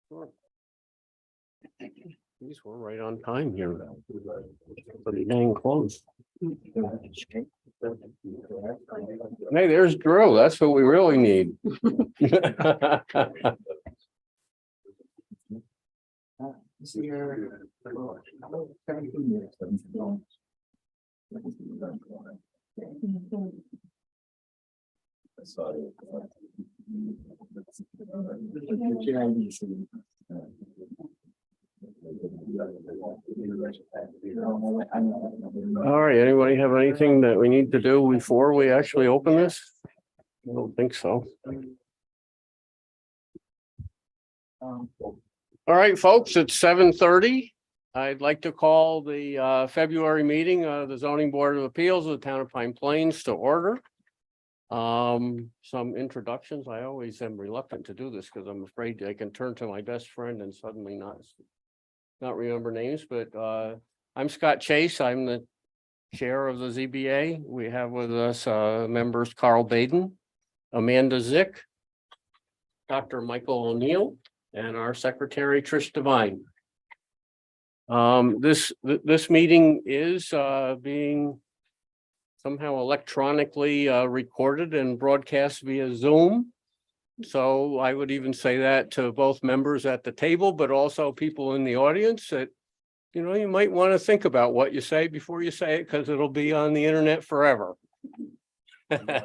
Sure. These were right on time here. Pretty dang close. Hey, there's Drew. That's what we really need. All right, anybody have anything that we need to do before we actually open this? I don't think so. All right, folks, it's 7:30. I'd like to call the February meeting of the Zoning Board of Appeals of the Town of Pine Plains to order. Some introductions. I always am reluctant to do this because I'm afraid I can turn to my best friend and suddenly not remember names, but I'm Scott Chase. I'm the chair of the ZBA. We have with us members Carl Baden, Amanda Zick, Dr. Michael O'Neill, and our secretary Trish Devine. This meeting is being somehow electronically recorded and broadcast via Zoom. So I would even say that to both members at the table, but also people in the audience that, you know, you might want to think about what you say before you say it, because it'll be on the internet forever. And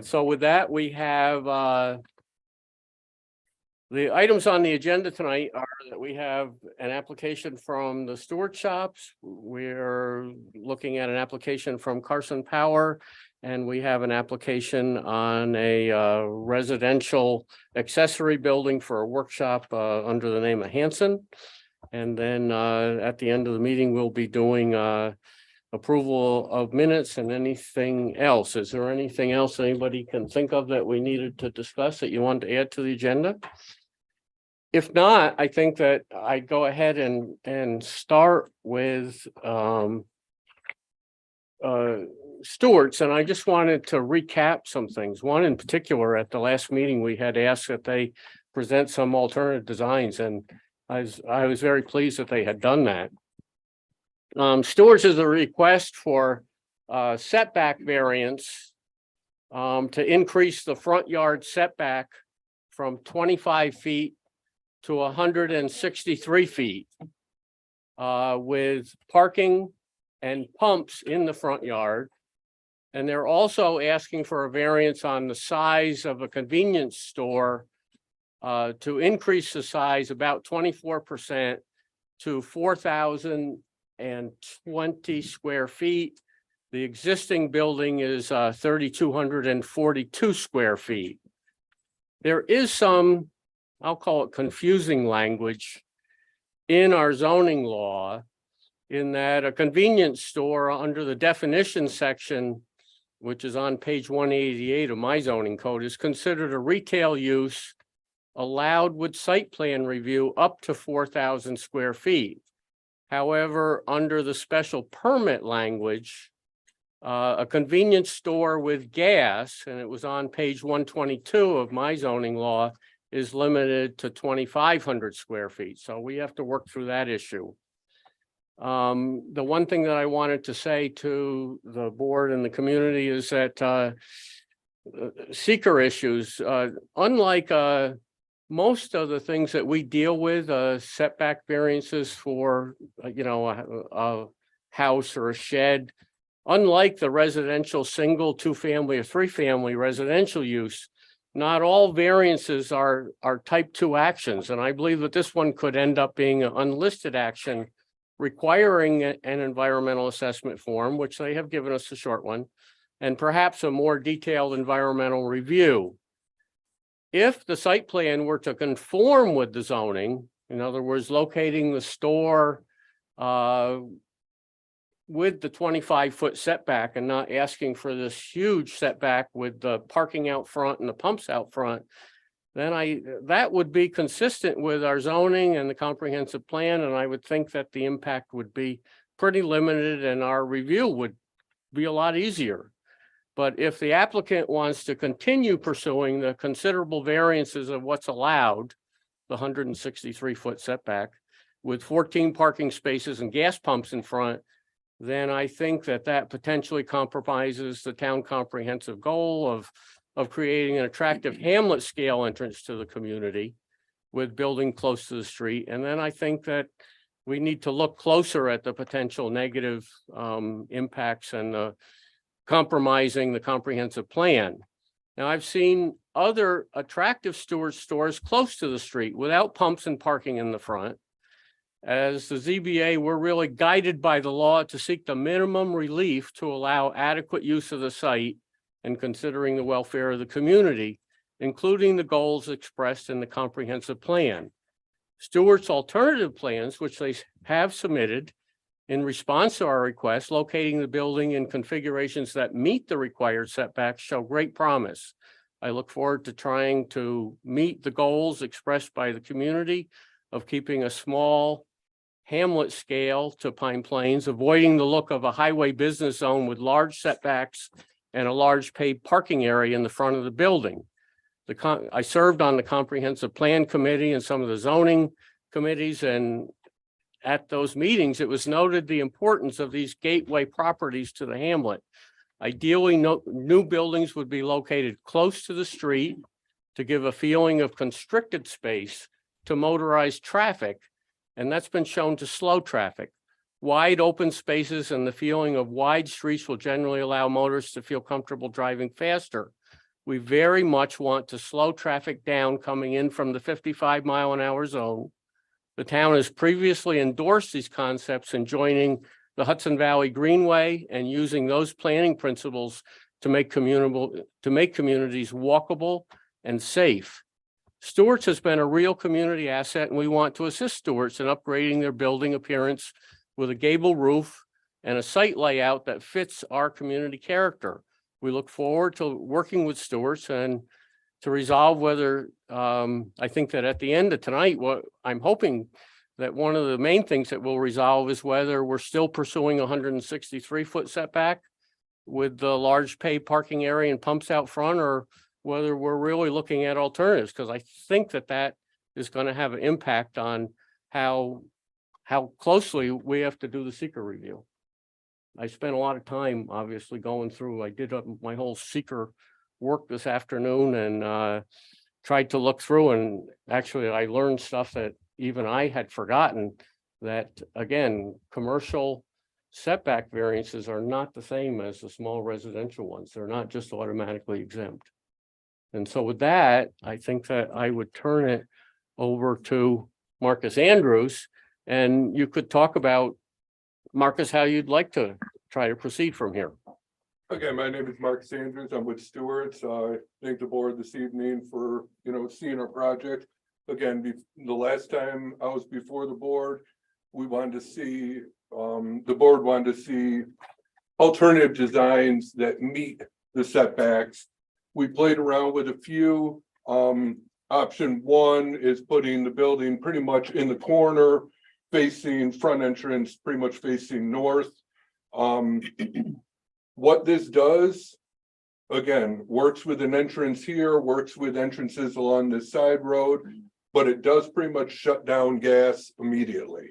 so with that, we have the items on the agenda tonight are that we have an application from the Stewart Shops. We're looking at an application from Carson Power, and we have an application on a residential accessory building for a workshop under the name of Hanson. And then at the end of the meeting, we'll be doing approval of minutes and anything else. Is there anything else anybody can think of that we needed to discuss that you want to add to the agenda? If not, I think that I'd go ahead and start with Stewart's, and I just wanted to recap some things. One in particular, at the last meeting, we had asked that they present some alternative designs, and I was very pleased that they had done that. Stewart's is a request for setback variance to increase the front yard setback from 25 feet to 163 feet with parking and pumps in the front yard. And they're also asking for a variance on the size of a convenience store to increase the size about 24% to 4,020 square feet. The existing building is 3,242 square feet. There is some, I'll call it confusing language in our zoning law, in that a convenience store under the definition section, which is on page 188 of my zoning code, is considered a retail use allowed with site plan review up to 4,000 square feet. However, under the special permit language, a convenience store with gas, and it was on page 122 of my zoning law, is limited to 2,500 square feet. So we have to work through that issue. The one thing that I wanted to say to the board and the community is that seeker issues, unlike most of the things that we deal with, setback variances for, a house or a shed, unlike the residential single, two-family or three-family residential use, not all variances are type 2 actions. And I believe that this one could end up being an unlisted action requiring an environmental assessment form, which they have given us a short one, and perhaps a more detailed environmental review. If the site plan were to conform with the zoning, in other words, locating the store with the 25-foot setback and not asking for this huge setback with the parking out front and the pumps out front, then that would be consistent with our zoning and the comprehensive plan, and I would think that the impact would be pretty limited and our review would be a lot easier. But if the applicant wants to continue pursuing the considerable variances of what's allowed, the 163-foot setback with 14 parking spaces and gas pumps in front, then I think that that potentially compromises the town comprehensive goal of creating an attractive hamlet scale entrance to the community with building close to the street. And then I think that we need to look closer at the potential negative impacts and compromising the comprehensive plan. Now, I've seen other attractive Stewart stores close to the street without pumps and parking in the front. As the ZBA, we're really guided by the law to seek the minimum relief to allow adequate use of the site and considering the welfare of the community, including the goals expressed in the comprehensive plan. Stewart's alternative plans, which they have submitted in response to our request, locating the building in configurations that meet the required setbacks, show great promise. I look forward to trying to meet the goals expressed by the community of keeping a small hamlet scale to Pine Plains, avoiding the look of a highway business zone with large setbacks and a large paid parking area in the front of the building. I served on the comprehensive plan committee and some of the zoning committees, and at those meetings, it was noted the importance of these gateway properties to the hamlet. Ideally, new buildings would be located close to the street to give a feeling of constricted space to motorized traffic, and that's been shown to slow traffic. Wide open spaces and the feeling of wide streets will generally allow motorists to feel comfortable driving faster. We very much want to slow traffic down coming in from the 55-mile-an-hour zone. The town has previously endorsed these concepts in joining the Hudson Valley Greenway and using those planning principles to make communities walkable and safe. Stewart's has been a real community asset, and we want to assist Stewart's in upgrading their building appearance with a gable roof and a site layout that fits our community character. We look forward to working with Stewart's and to resolve whether, I think that at the end of tonight, what I'm hoping that one of the main things that we'll resolve is whether we're still pursuing a 163-foot setback with the large paid parking area and pumps out front, or whether we're really looking at alternatives, because I think that that is going to have an impact on how closely we have to do the seeker review. I spent a lot of time, obviously, going through, I did my whole seeker work this afternoon and tried to look through, and actually I learned stuff that even I had forgotten, that again, commercial setback variances are not the same as the small residential ones. They're not just automatically exempt. And so with that, I think that I would turn it over to Marcus Andrews, and you could talk about, Marcus, how you'd like to try to proceed from here. Okay, my name is Marcus Andrews. I'm with Stewart's. I thank the board this evening for, seeing our project. Again, the last time I was before the board, we wanted to see, the board wanted to see alternative designs that meet the setbacks. We played around with a few. Option one is putting the building pretty much in the corner, facing front entrance, pretty much facing north. What this does, again, works with an entrance here, works with entrances along this side road, but it does pretty much shut down gas immediately.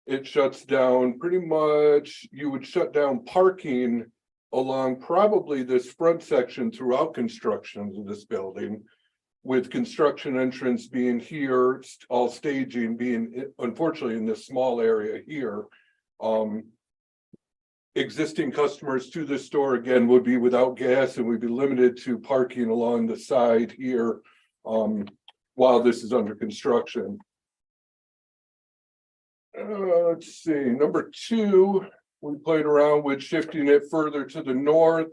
It shuts down pretty much, you would shut down parking along probably this front section throughout construction of this building, with construction entrance being here, all staging being unfortunately in this small area here. Existing customers to this store again would be without gas, and we'd be limited to parking along the side here while this is under construction. Let's see, number two, we played around with shifting it further to the north.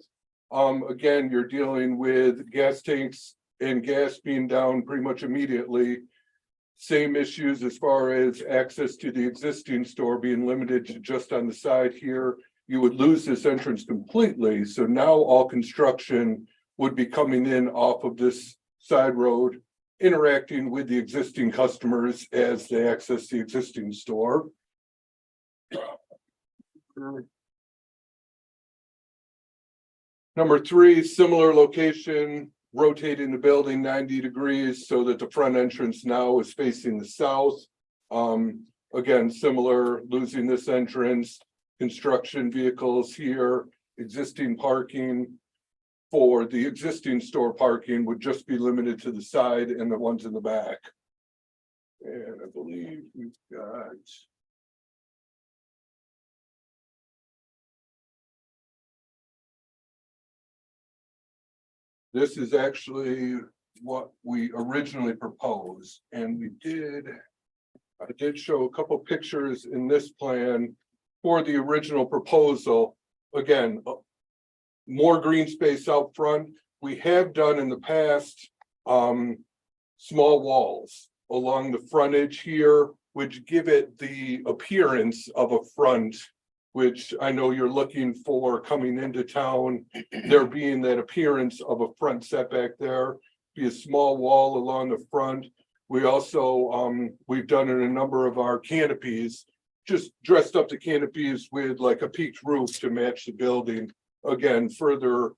Again, you're dealing with gas tanks and gas being down pretty much immediately. Same issues as far as access to the existing store being limited to just on the side here. You would lose this entrance completely. So now all construction would be coming in off of this side road, interacting with the existing customers as they access the existing store. Number three, similar location, rotating the building 90 degrees so that the front entrance now is facing the south. Again, similar, losing this entrance, construction vehicles here, existing parking. For the existing store parking would just be limited to the side and the ones in the back. And I believe we've got. This is actually what we originally proposed, and I did show a couple pictures in this plan for the original proposal. Again, more green space out front. We have done in the past, small walls along the frontage here, which give it the appearance of a front, which I know you're looking for coming into town. There being that appearance of a front setback there, be a small wall along the front. We also, we've done in a number of our canopies, just dressed up the canopies with like a peaked roof to match the building. Again, further,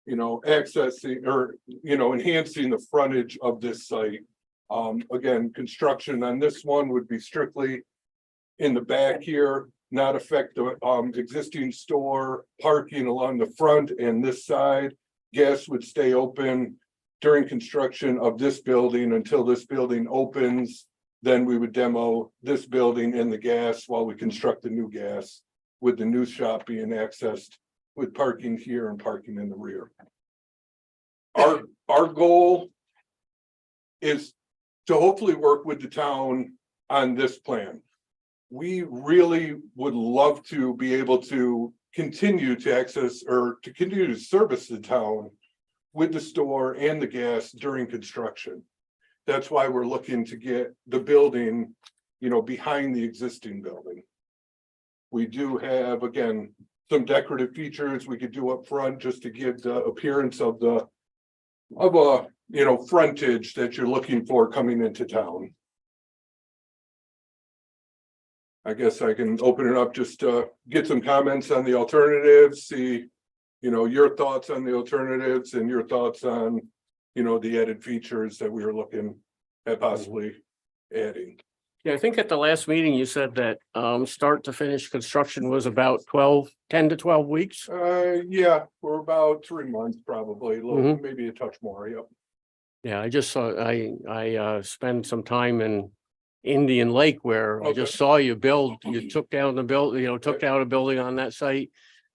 accessing or, enhancing the frontage of this site. Again, construction on this one would be strictly in the back here, not affect the existing store parking along the front and this side. Gas would stay open during construction of this building until this building opens. Then we would demo this building and the gas while we construct the new gas, with the new shop being accessed with parking here and parking in the rear. Our goal is to hopefully work with the town on this plan. We really would love to be able to continue to access or to continue to service the town with the store and the gas during construction. That's why we're looking to get the building, behind the existing building. We do have, again, some decorative features we could do up front just to give the appearance of a frontage that you're looking for coming into town. I guess I can open it up just to get some comments on the alternatives, see, your thoughts on the alternatives and your thoughts on, the added features that we were looking at possibly adding. Yeah, I think at the last meeting you said that start to finish construction was about 10 to 12 weeks. Yeah, we're about 3 months, probably, a little, maybe a touch more, yep. Yeah, I just saw, I spent some time in Indian Lake where I just saw you build, you took down the took down a building on that site,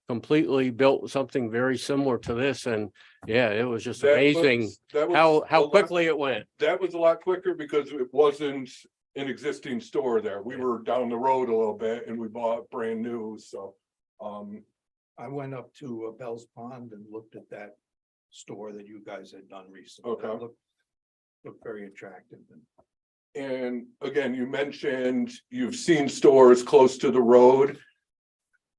completely built something very similar to this, and yeah, it was just amazing how quickly it went. That was a lot quicker because it wasn't an existing store there. We were down the road a little bit and we bought brand new, so. I went up to Bell's Pond and looked at that store that you guys had done recently. Okay. It looked very attractive. And again, you mentioned you've seen stores close to the road.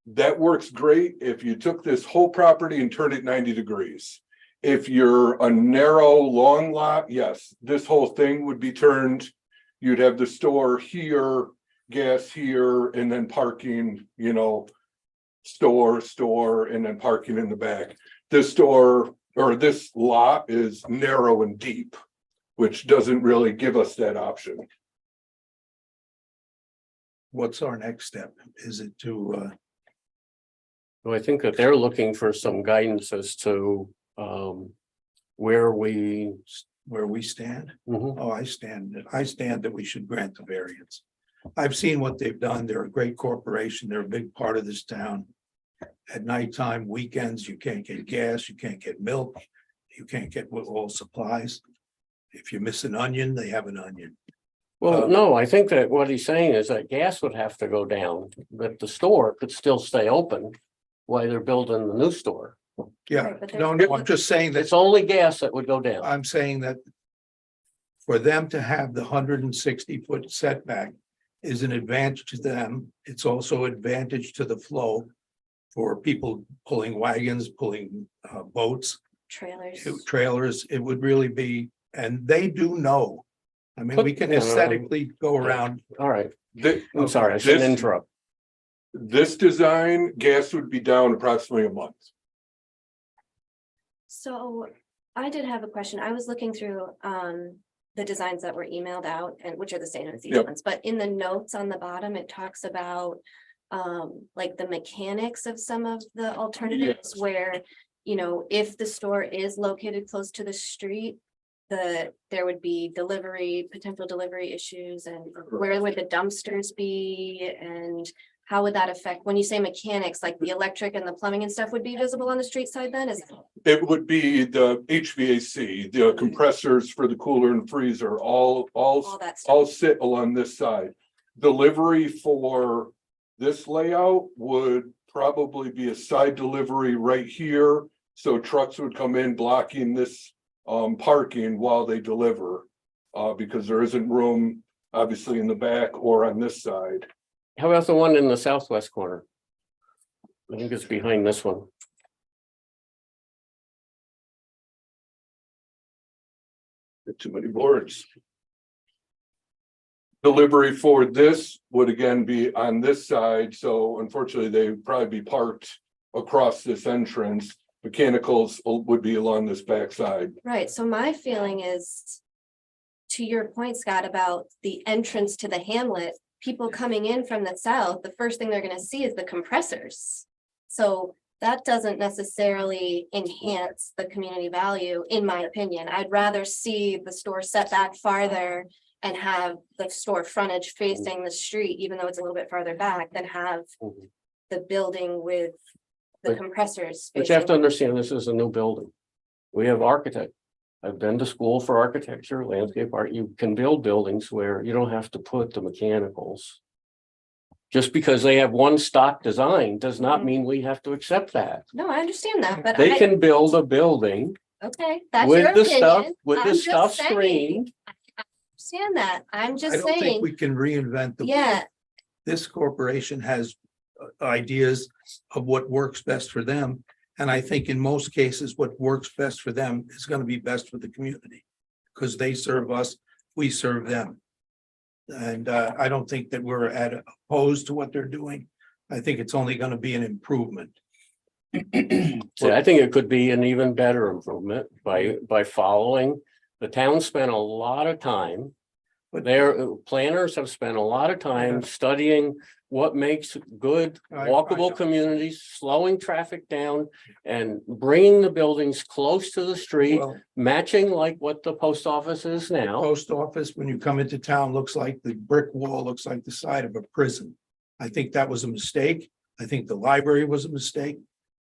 That works great if you took this whole property and turned it 90 degrees. If you're a narrow, long lot, yes, this whole thing would be turned. You'd have the store here, gas here, and then parking, store, and then parking in the back. This store or this lot is narrow and deep, which doesn't really give us that option. What's our next step? Is it to, So I think that they're looking for some guidance as to where we. where we stand? Mhm. Oh, I stand that we should grant the variance. I've seen what they've done. They're a great corporation. They're a big part of this town. At nighttime, weekends, you can't get gas, you can't get milk, you can't get all supplies. If you miss an onion, they have an onion. Well, no, I think that what he's saying is that gas would have to go down, but the store could still stay open while they're building the new store. Yeah, Right, but no, there's- I'm just saying that, It's only gas that would go down. I'm saying that for them to have the 160-foot setback is an advantage to them. It's also advantage to the flow for people pulling wagons, pulling boats, Trailers. trailers. It would really be, and they do know. I mean, we can aesthetically go around. All right, Thi- I'm sorry, I shouldn't This- interrupt. This design, gas would be down approximately a month. So I did have a question. I was looking through the designs that were emailed out, and which are the same as these Yep. ones, but in the notes on the bottom, it talks about like the mechanics of some of the alternatives where, you know, if the store is located close to the street, there would be potential delivery issues, and where would the dumpsters be, and how would that affect, when you say mechanics, like the electric and the plumbing and stuff would be visible on the street side then, is It would be the HVAC, the compressors for the cooler and freezer, all that stuff? all sit along this side. Delivery for this layout would probably be a side delivery right here. So trucks would come in blocking this parking while they deliver. Because there isn't room, obviously, in the back or on this side. How about the one in the southwest corner? I think it's behind this one. Too many boards. Delivery for this would again be on this side, so unfortunately, they would probably be parked across this entrance. Mechanicals would be along this back side. Right, so my feeling is, to your point, Scott, about the entrance to the hamlet, people coming in from the south, the first thing they're gonna see is the compressors. So that doesn't necessarily enhance the community value, in my opinion. I'd rather see the store set back farther and have the store frontage facing the street, even though it's a little bit farther back, than have the building with the But- compressors. But you have to facing- understand, this is a new building. We have architect. I've been to school for architecture, landscape art. You can build buildings where you don't have to put the mechanicals. Just because they have one stock design does not Mhm. mean we have to accept that. No, I understand that, but They can build a building okay, that's your with the stuff, opinion. with I'm the just stuff saying. screened. Understand that. I'm I just don't think saying, we can reinvent the. yeah, This corporation has ideas of what works best for them. And I think in most cases, what works best for them is going to be best for the community. Because they serve us, we serve them. And I don't think that we're opposed to what they're doing. I think it's only going to be an improvement. So I think it could be an even better improvement by following. The town spent a lot of time. But- Their planners have spent a lot of time studying what makes good I walkable know. communities, slowing traffic down. And bringing the buildings close to the street, Well, matching like what the post office is the now. post office, when you come into town, looks like the brick wall, looks like the side of a prison. I think that was a mistake. I think the library was a mistake.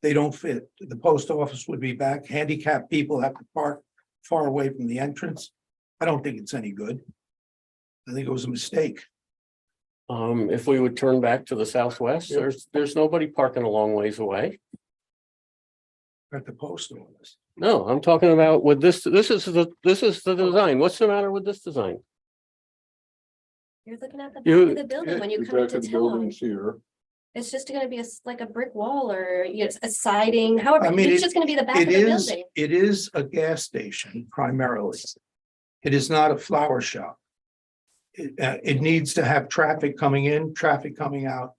They don't fit. The post office would be back. Handicapped people have to park far away from the entrance. I don't think it's any good. I think it was a mistake. If we would turn back to the southwest, Yep. there's nobody parking a long ways away. At the post office. No, I'm talking about with this is the design. What's the matter with this design? you're looking at the back You- of the building when you The come back into of the town. buildings here. It's just gonna be like a brick wall or a siding, however, I mean, it's just gonna be the back of It the is, building. it is a gas station primarily. It is not a flower shop. It needs to have traffic coming in, traffic coming out.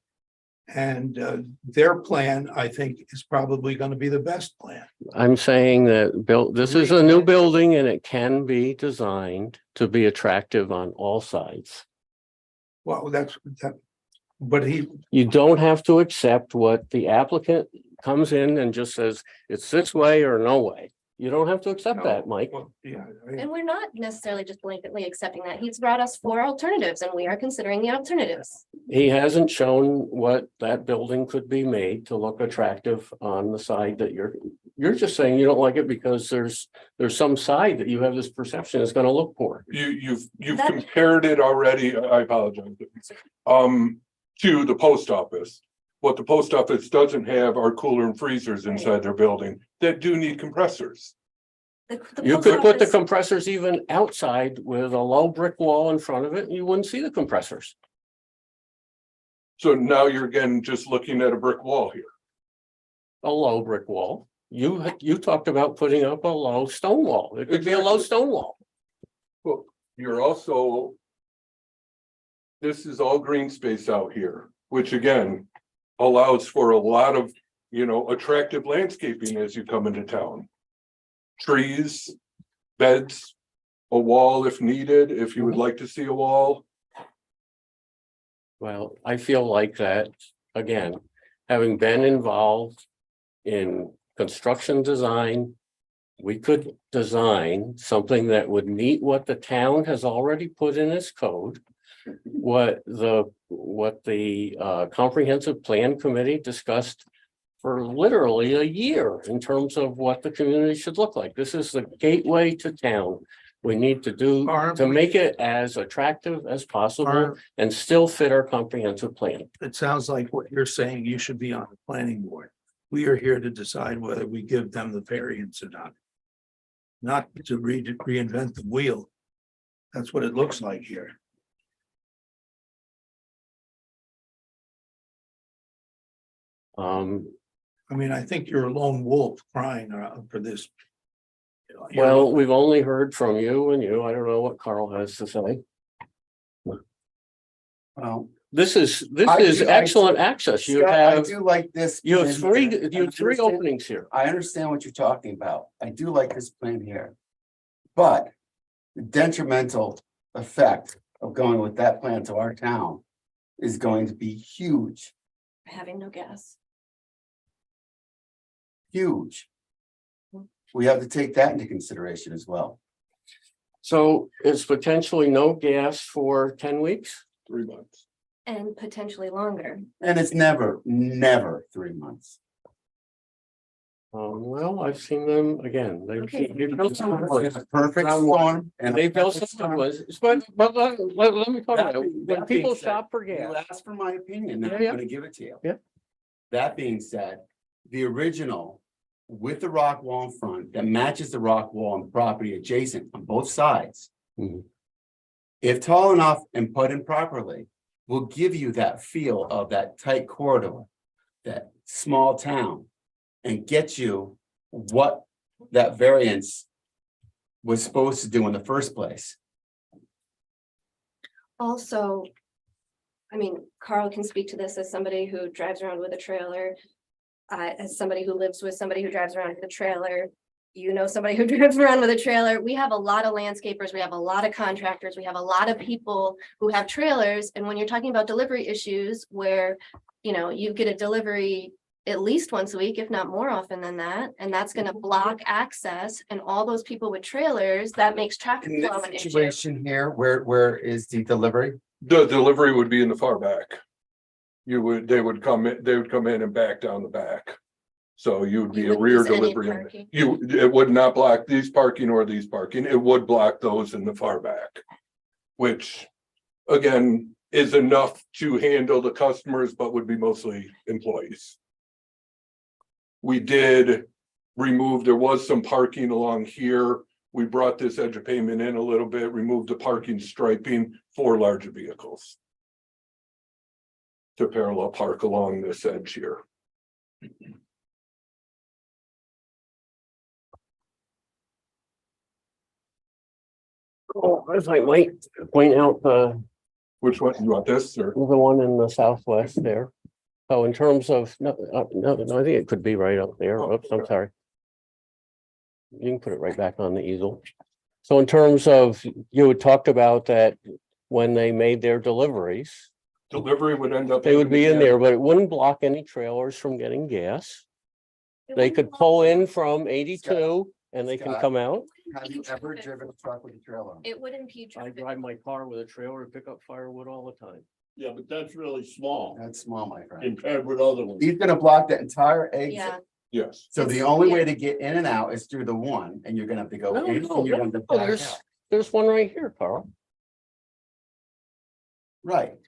And their plan, I think, is probably going to be the best plan. I'm saying that this is a new building and it can be designed to be attractive on all sides. Well, that's that, but You don't have to accept what the applicant comes in and just says, it's this way or no way. You don't have to accept that, Mike. well, yeah. And we're not necessarily just blanketly accepting that. He's brought us 4 alternatives and we are considering the alternatives. He hasn't shown what that building could be made to look attractive on the side that you're just saying you don't like it because there's some side that you have this perception is gonna look poor. You've That- compared it already, I apologize. To the post office. What the post office doesn't have are cooler and freezers inside their building that do need compressors. The You post could put the office- compressors even outside with a low brick wall in front of it, and you wouldn't see the compressors. So now you're again just looking at a brick wall here. A low brick wall. You talked about putting up a low stone wall. It could be a low Exactly. stone wall. Well, you're also. This is all green space out here, which again allows for a lot of, attractive landscaping as you come into town. trees, beds, a wall if needed, if you would like to see a wall. Well, I feel like that, again, having been involved in construction design. We could design something that would meet what the town has already put in its code. What the comprehensive plan committee discussed for literally a year in terms of what the community should look like. This is the gateway to town. We need to do to make it as attractive as possible and still fit our comprehensive plan. It sounds like what you're saying, you should be on the planning board. We are here to decide whether we give them the variance or not. Not to reinvent the wheel. That's what it looks like here. I mean, I think you're a lone wolf crying for this. You know, Well, we've only heard from you and you. I don't know what Carl has to say. Well, This is I- excellent access. You Scott, I have, do like this. you have plan three, here. you have three openings here. I understand what you're talking about. I do like this plan here. But the detrimental effect of going with that plan to our town is going to be huge, Having no gas. huge. We have to take that into consideration as well. So it's potentially no gas for 10 weeks? 3 months. And potentially longer. And it's never 3 months. Well, I've seen them again. Okay. They've built some good ones. Perfect storm. and They've built some good ones. But let me talk about it. When That people being said, shop for You gas, asked for my opinion, now Yeah, I'm yeah. gonna give it to you. Yeah. That being said, the original with the rock wall in front that matches the rock wall and property adjacent on both sides. Mhm. If tall enough and put in properly, will give you that feel of that tight corridor, that small town. And get you what that variance was supposed to do in the first place. Also, I mean, Carl can speak to this as somebody who drives around with a trailer. As somebody who lives with somebody who drives around with a trailer, you know, somebody who drives around with a trailer. We have a lot of landscapers, we have a lot of contractors, we have a lot of people who have trailers. And when you're talking about delivery issues where, you know, you get a delivery at least once a week, if not more often than that, and that's gonna block access, and all those people with trailers, that makes traffic In flow this an issue. situation here, where is the delivery? The delivery would be in the far back. They would come in and back down the back. So you would be You a wouldn't rear use any delivery. parking. It would not block these parking or these parking. It would block those in the far back. Which, again, is enough to handle the customers, but would be mostly employees. We did remove, there was some parking along here. We brought this edge of pavement in a little bit, removed the parking striping for larger vehicles. To parallel park along this edge here. oh, I might point out Which one, you want this or? the one in the southwest there. So in terms of, no, I think it could be right up there. Oh, Oops, I'm okay. sorry. You can put it right back on the easel. So in terms of, you had talked about that when they made their deliveries, Delivery would end up. they would be in there, but it wouldn't block any trailers from getting gas. They could pull in from 82 and they can Scott. come out. Have you ever driven a truck with a trailer? It would impede I traffic. drive my car with a trailer to pick up firewood all the time. Yeah, but that's really small That's small, my friend. compared with other ones. He's gonna block that entire exit. Yeah, Yes, So the only way to get in and out is through the one, and you're gonna have to go No, in, no, and you're gonna have to no, back there's, out. there's one right here, Carl. Right.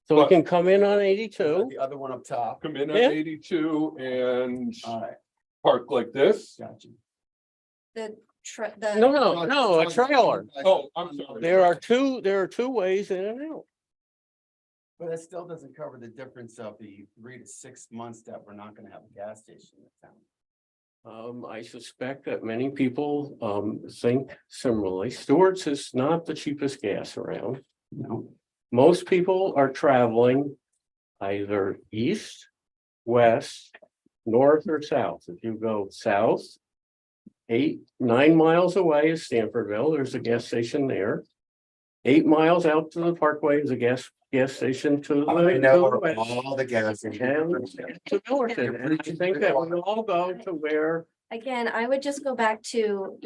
So we But- can come in on 82. The other one up top. come in on Yeah. 82 and All right, park like this. gotcha. the. No, a trailer. Oh, I'm sorry. There are two ways in and out. But that still doesn't cover the difference of the 3 to 6 months that we're not gonna have a gas station in the town. I suspect that many people think similarly. Stewart's is not the cheapest gas around. No, Most people are traveling either east, west, north or south. If you go south, 9 miles away is Stanfordville. There's a gas station there. 8 miles out to the parkway is a gas station to the I know where west. all the gas. And to Millerton, and I think that we all go to where, Again, I would just go back to,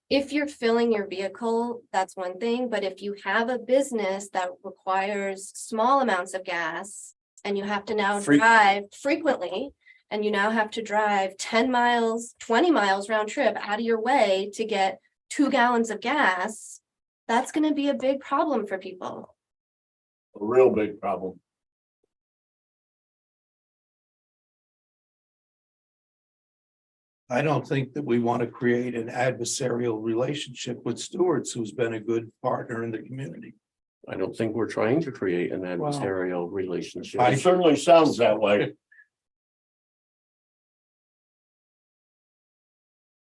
if you're filling your vehicle, that's one thing, but if you have a business that requires small amounts of gas. And you have to now drive frequently, and you now have to drive 10 miles, 20 miles round trip out of your way to get 2 gallons of gas. That's gonna be a big problem for people. A real big problem. I don't think that we want to create an adversarial relationship with Stewart's, who's been a good partner in the community. I don't think we're trying to create an adversarial relationship. It certainly sounds that way.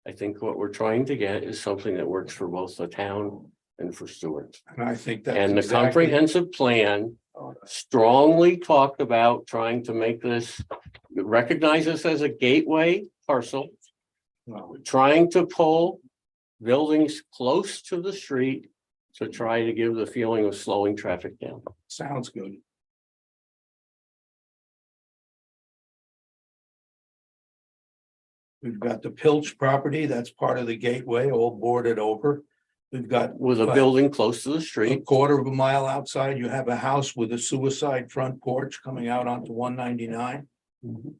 I think what we're trying to get is something that works for both the town and for Stewart. And I think that's And the exactly- comprehensive plan strongly talked about trying to make this, recognize this as a gateway parcel, Well, trying to pull buildings close to the street to try to give the feeling of slowing traffic down. sounds good. We've got the Pilch property, that's part of the gateway, all boarded over. We've got With a building close to the a street, quarter of a mile outside, you have a house with a suicide front porch coming out onto 199.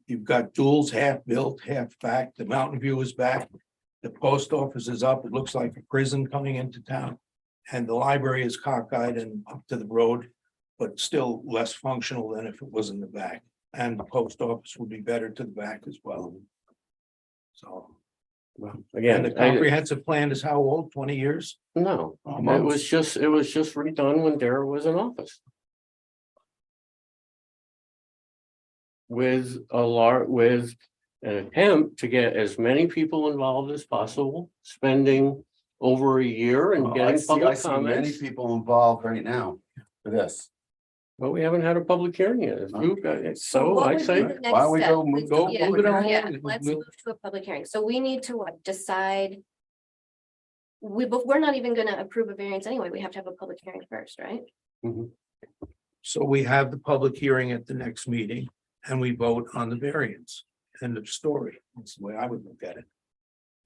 You've got duels, half built, half back. The Mountain View is back. The post office is up. It looks like a prison coming into town. And the library is cockeyed and up to the road, but still less functional than if it was in the back. And the post office would be better to the back as well. So, well, and again, the comprehensive plan is how old? 20 years? no, it Almost. was just redone when Dara was in office. With with an attempt to get as many people involved as possible, spending over a year and I getting see public many comments. people involved right now for this. But we haven't had a public hearing yet. If you guys- So what I would be say, the next why don't we step? go move- go Yeah, move it on? yeah, let's We'll- move to a public hearing. So we need to what, decide. But we're not even gonna approve a variance anyway. We have to have a public hearing first, right? So we have the public hearing at the next meeting and we vote on the variance. End of story. That's the way I would look at it.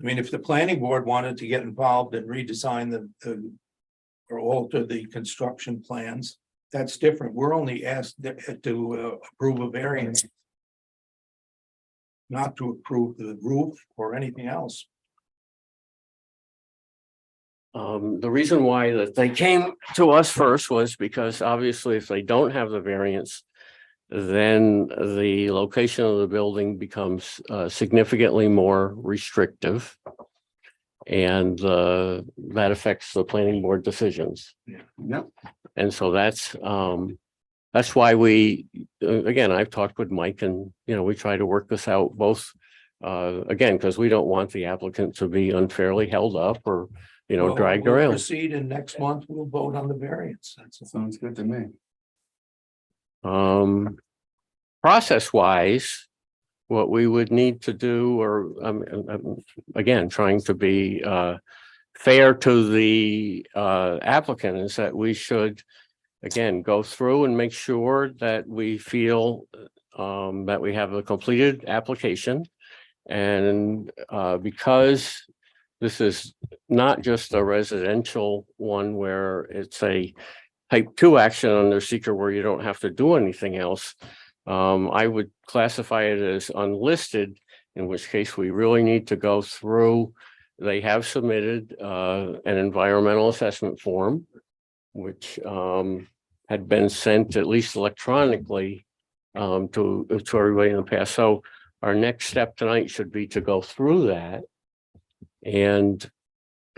I mean, if the planning board wanted to get involved and redesign the or alter the construction plans, that's different. We're only asked to approve a variance. Not to approve the roof or anything else. the reason why that they came to us first was because obviously if they don't have the variance, then the location of the building becomes significantly more restrictive. And that affects the planning board decisions. Yep. And so that's why we, again, I've talked with Mike and, we try to work this out both. Again, because we don't want the applicant to be unfairly held up or, Well, dragged we'll around. Proceed and next month we'll vote on the variance. That's all. Sounds good to me. Process wise, what we would need to do, or again, trying to be fair to the applicant, is that we should again go through and make sure that we feel that we have a completed application. And because this is not just a residential one where it's a type 2 action under seeker where you don't have to do anything else. I would classify it as unlisted, in which case we really need to go through. They have submitted an environmental assessment form, which had been sent at least electronically to everybody in the past. So our next step tonight should be to go through that and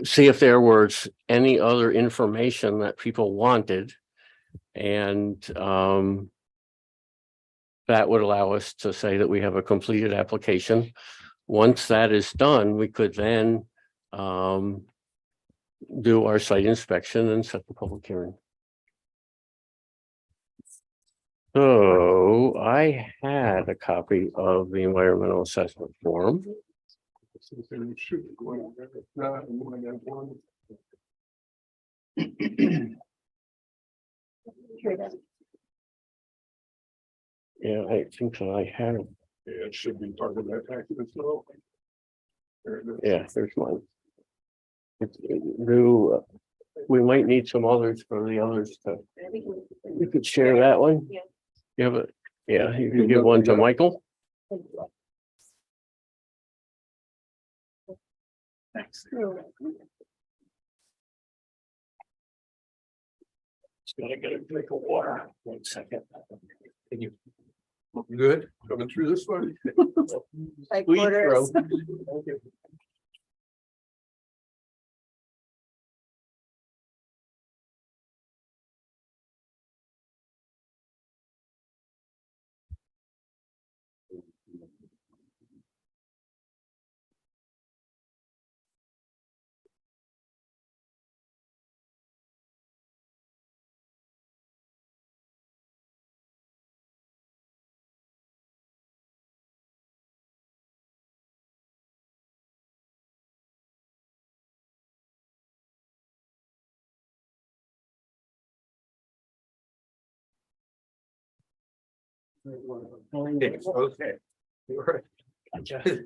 see if there was any other information that people wanted. And that would allow us to say that we have a completed application. Once that is done, we could then do our site inspection and set the public hearing. So I had a copy of the environmental assessment form. Yeah, I think that I have, Yeah, it should be part of that package as well. There it is. yeah, there's mine. Do, we might need some others for the others to, you could share that one? Yeah. You have it, yeah, you can give one to Michael. Thanks. Just gotta get a drink of water. 1 second. Can you? Good, coming through this one. Like Squeeze quarters. through. Okay. You're right. Gotcha.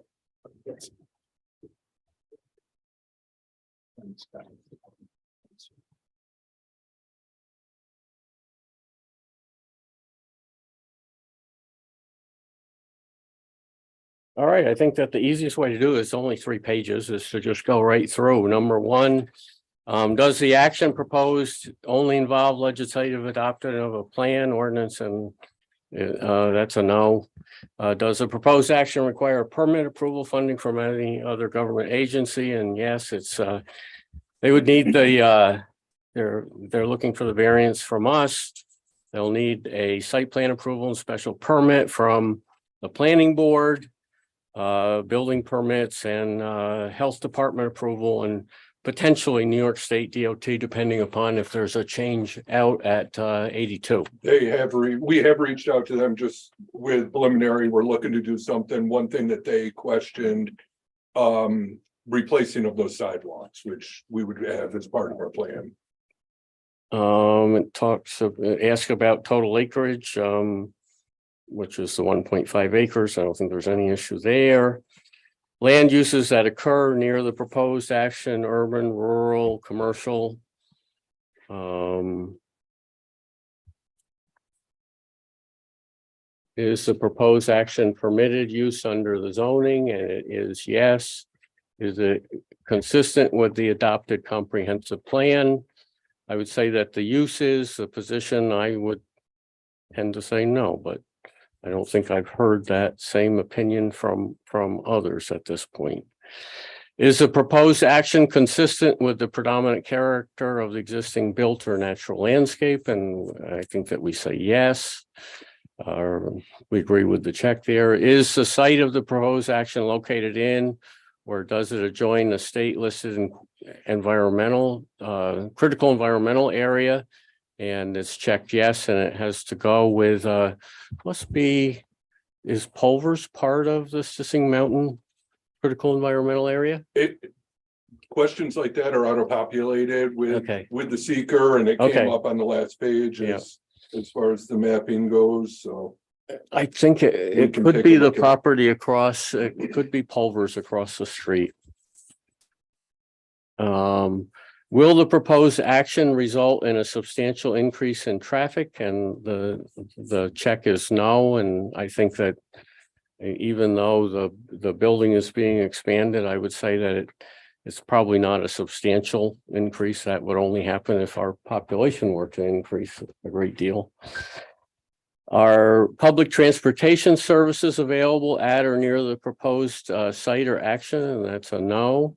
All right, I think that the easiest way to do this, only 3 pages, is to just go right through. Number 1, does the action proposed only involve legislative adoption of a plan, ordinance, and that's a no. Does the proposed action require permit approval funding from any other government agency? And yes, it's they would need the they're looking for the variance from us. They'll need a site plan approval and special permit from the planning board, building permits and health department approval, and potentially New York State DOT, depending upon if there's a change out at 82. They have, we have reached out to them just with preliminary, we're looking to do something. One thing that they questioned, replacing of those sidewalks, which we would have as part of our plan. It talks of, ask about total acreage, which is the 1.5 acres. I don't think there's any issue there. Land uses that occur near the proposed action, urban, rural, commercial. Is the proposed action permitted use under the zoning? And it is yes. Is it consistent with the adopted comprehensive plan? I would say that the use is the position. I would tend to say no, but I don't think I've heard that same opinion from others at this point. Is the proposed action consistent with the predominant character of the existing built or natural landscape? And I think that we say yes. We agree with the check there. Is the site of the proposed action located in, or does it adjoin the state listed in environmental, critical environmental area? And it's checked yes, and it has to go with, must be, is Pulvers part of the Sissing Mountain critical environmental area? Questions like that are auto-populated Okay. with the seeker, and it Okay. came up on the last page Yeah. as far as the mapping goes, so. I think it can could take be a the look at it. property across, it could be Pulvers across the street. Will the proposed action result in a substantial increase in traffic? And the check is no, and I think that even though the building is being expanded, I would say that it's probably not a substantial increase. That would only happen if our population were to increase a great deal. Are public transportation services available at or near the proposed site or action? And that's a no.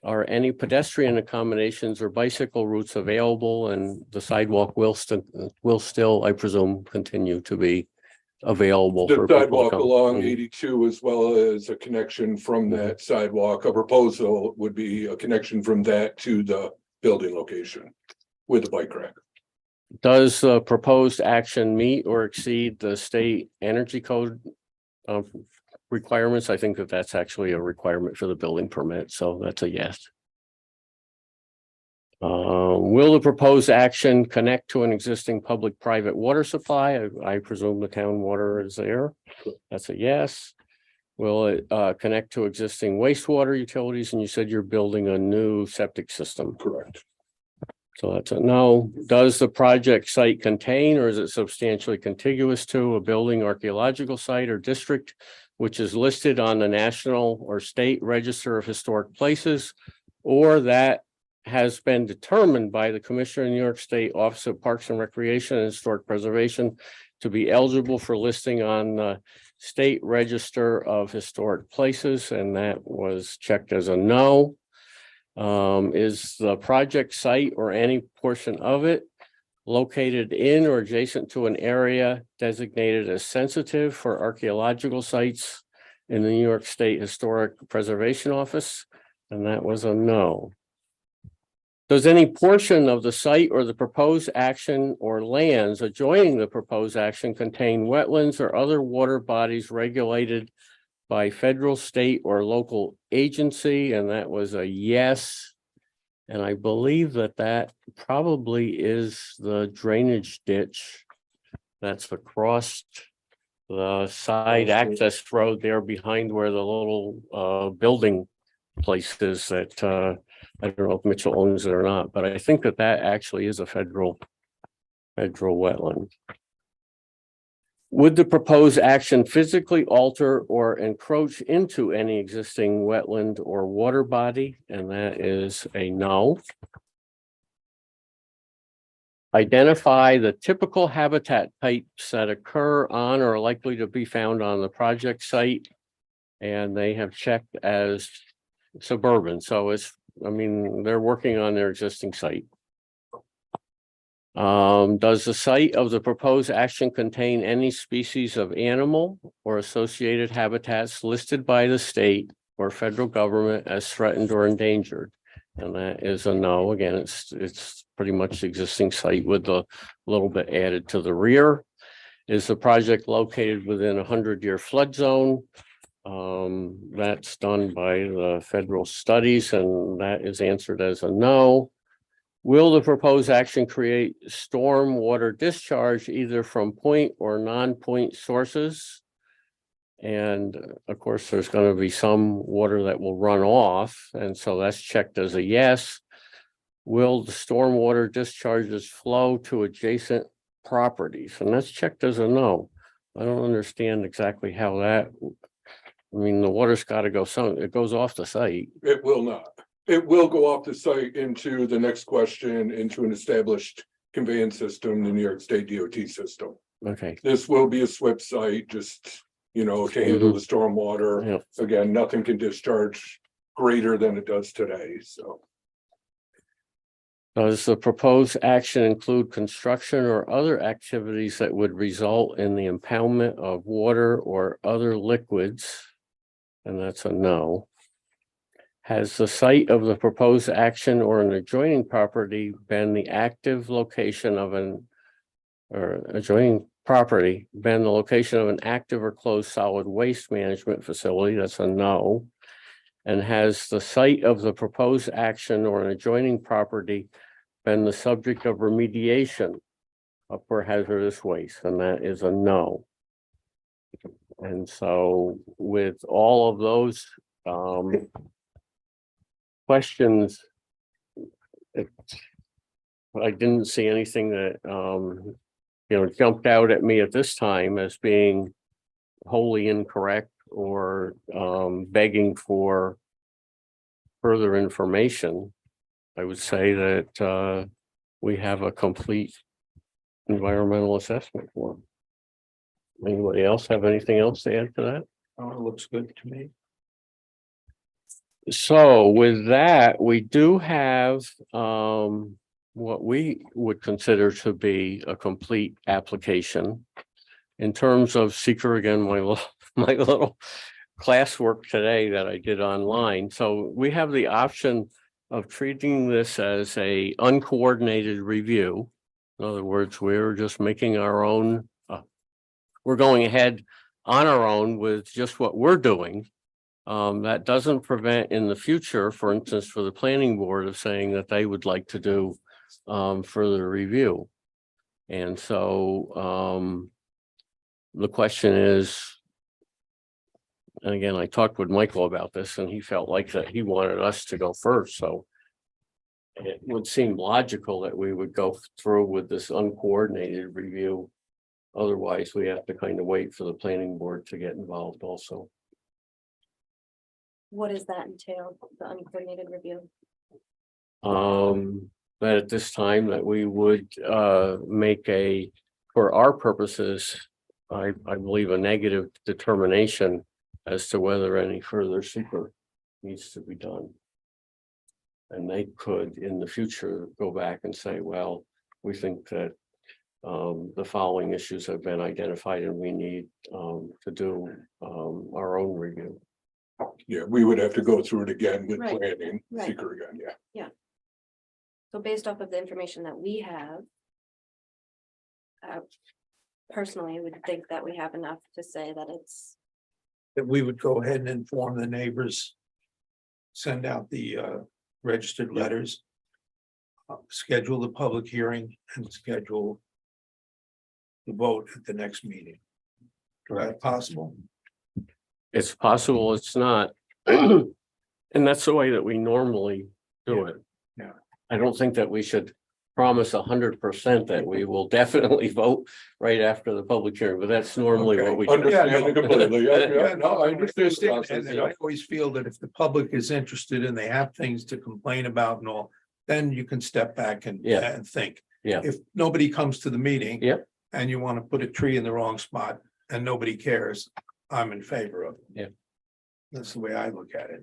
Are any pedestrian accommodations or bicycle routes available? And the sidewalk will still, I presume, continue to be available. The for people to sidewalk come. along Mhm. 82, as well as a connection from that sidewalk, a proposal would be a connection from that to the building location with the bike rack. Does the proposed action meet or exceed the state energy code requirements, I think that that's actually a requirement for the building permit, so that's a yes. Will the proposed action connect to an existing public-private water supply? I presume the town water is there. That's a yes. Will it connect to existing wastewater utilities? And you said you're building a new septic system. Correct. So that's a no. Does the project site contain or is it substantially contiguous to a building, archaeological site or district which is listed on the National or State Register of Historic Places, or that has been determined by the Commissioner of New York State Office of Parks and Recreation and Historic Preservation to be eligible for listing on the State Register of Historic Places, and that was checked as a no. Is the project site or any portion of it located in or adjacent to an area designated as sensitive for archaeological sites in the New York State Historic Preservation Office? And that was a no. Does any portion of the site or the proposed action or lands adjoining the proposed action contain wetlands or other water bodies regulated by federal, state, or local agency? And that was a yes. And I believe that that probably is the drainage ditch that's across the side access road there behind where the little building place is that I don't know if Mitchell owns it or not, but I think that that actually is a federal wetland. Would the proposed action physically alter or encroach into any existing wetland or water body? And that is a no. Identify the typical habitat types that occur on or are likely to be found on the project site. And they have checked as suburban. So it's, I mean, they're working on their existing site. Does the site of the proposed action contain any species of animal or associated habitats listed by the state or federal government as threatened or endangered? And that is a no. Again, it's pretty much the existing site with a little bit added to the rear. Is the project located within a 100-year flood zone? That's done by the federal studies, and that is answered as a no. Will the proposed action create storm water discharge either from point or non-point sources? And of course, there's going to be some water that will run off, and so that's checked as a yes. Will the stormwater discharges flow to adjacent properties? And that's checked as a no. I don't understand exactly how that, I mean, the water's got to go it goes off the site. It will not. It will go off the site into the next question, into an established conveyance system, the New York State DOT system. Okay, This will be a SWIP site, just, you know, to handle the stormwater. yeah. Again, nothing can discharge greater than it does today, so. Does the proposed action include construction or other activities that would result in the impoundment of water or other liquids? And that's a no. Has the site of the proposed action or an adjoining property been the active location of adjoining property been the location of an active or closed solid waste management facility? That's a no. And has the site of the proposed action or an adjoining property been the subject of remediation for hazardous waste? And that is a no. And so with all of those questions, I didn't see anything that jumped out at me at this time as being wholly incorrect or begging for further information. I would say that we have a complete environmental assessment form. Anybody else have anything else to add to that? Oh, it looks good to me. So with that, we do have what we would consider to be a complete application. In terms of seeker, again, my little classwork today that I did online. So we have the option of treating this as a uncoordinated review. In other words, we're just making our own, we're going ahead on our own with just what we're doing. That doesn't prevent in the future, for instance, for the planning board of saying that they would like to do further review. And so the question is, and again, I talked with Michael about this and he felt like that he wanted us to go first, so it would seem logical that we would go through with this uncoordinated review. Otherwise, we have to kind of wait for the planning board to get involved also. What does that entail, the uncoordinated review? That at this time that we would make for our purposes, I believe a negative determination as to whether any further seeker needs to be done. And they could in the future go back and say, well, we think that the following issues have been identified and we need to do our own review. Yeah, we would have to go through it again with Right, planning, right. seeker again, yeah. So based off of the information that we have. Personally, I would think that we have enough to say that it's, That we would go ahead and inform the neighbors. Send out the registered letters. Schedule the public hearing and schedule. The vote at the next meeting. Is that possible? It's possible, it's not. And that's the way that we normally do it. Yeah. I don't think that we should promise 100% that we will definitely vote right after the public hearing, but that's normally what we. do. Understand completely, yeah, no, I understand. the And process, then yeah. I always feel that if the public is interested and they have things to complain about and all, then you can step back and Yeah. and think. Yeah. If nobody comes to the meeting. Yep. And you want to put a tree in the wrong spot and nobody cares, I'm in favor of it. Yeah. That's the way I look at it.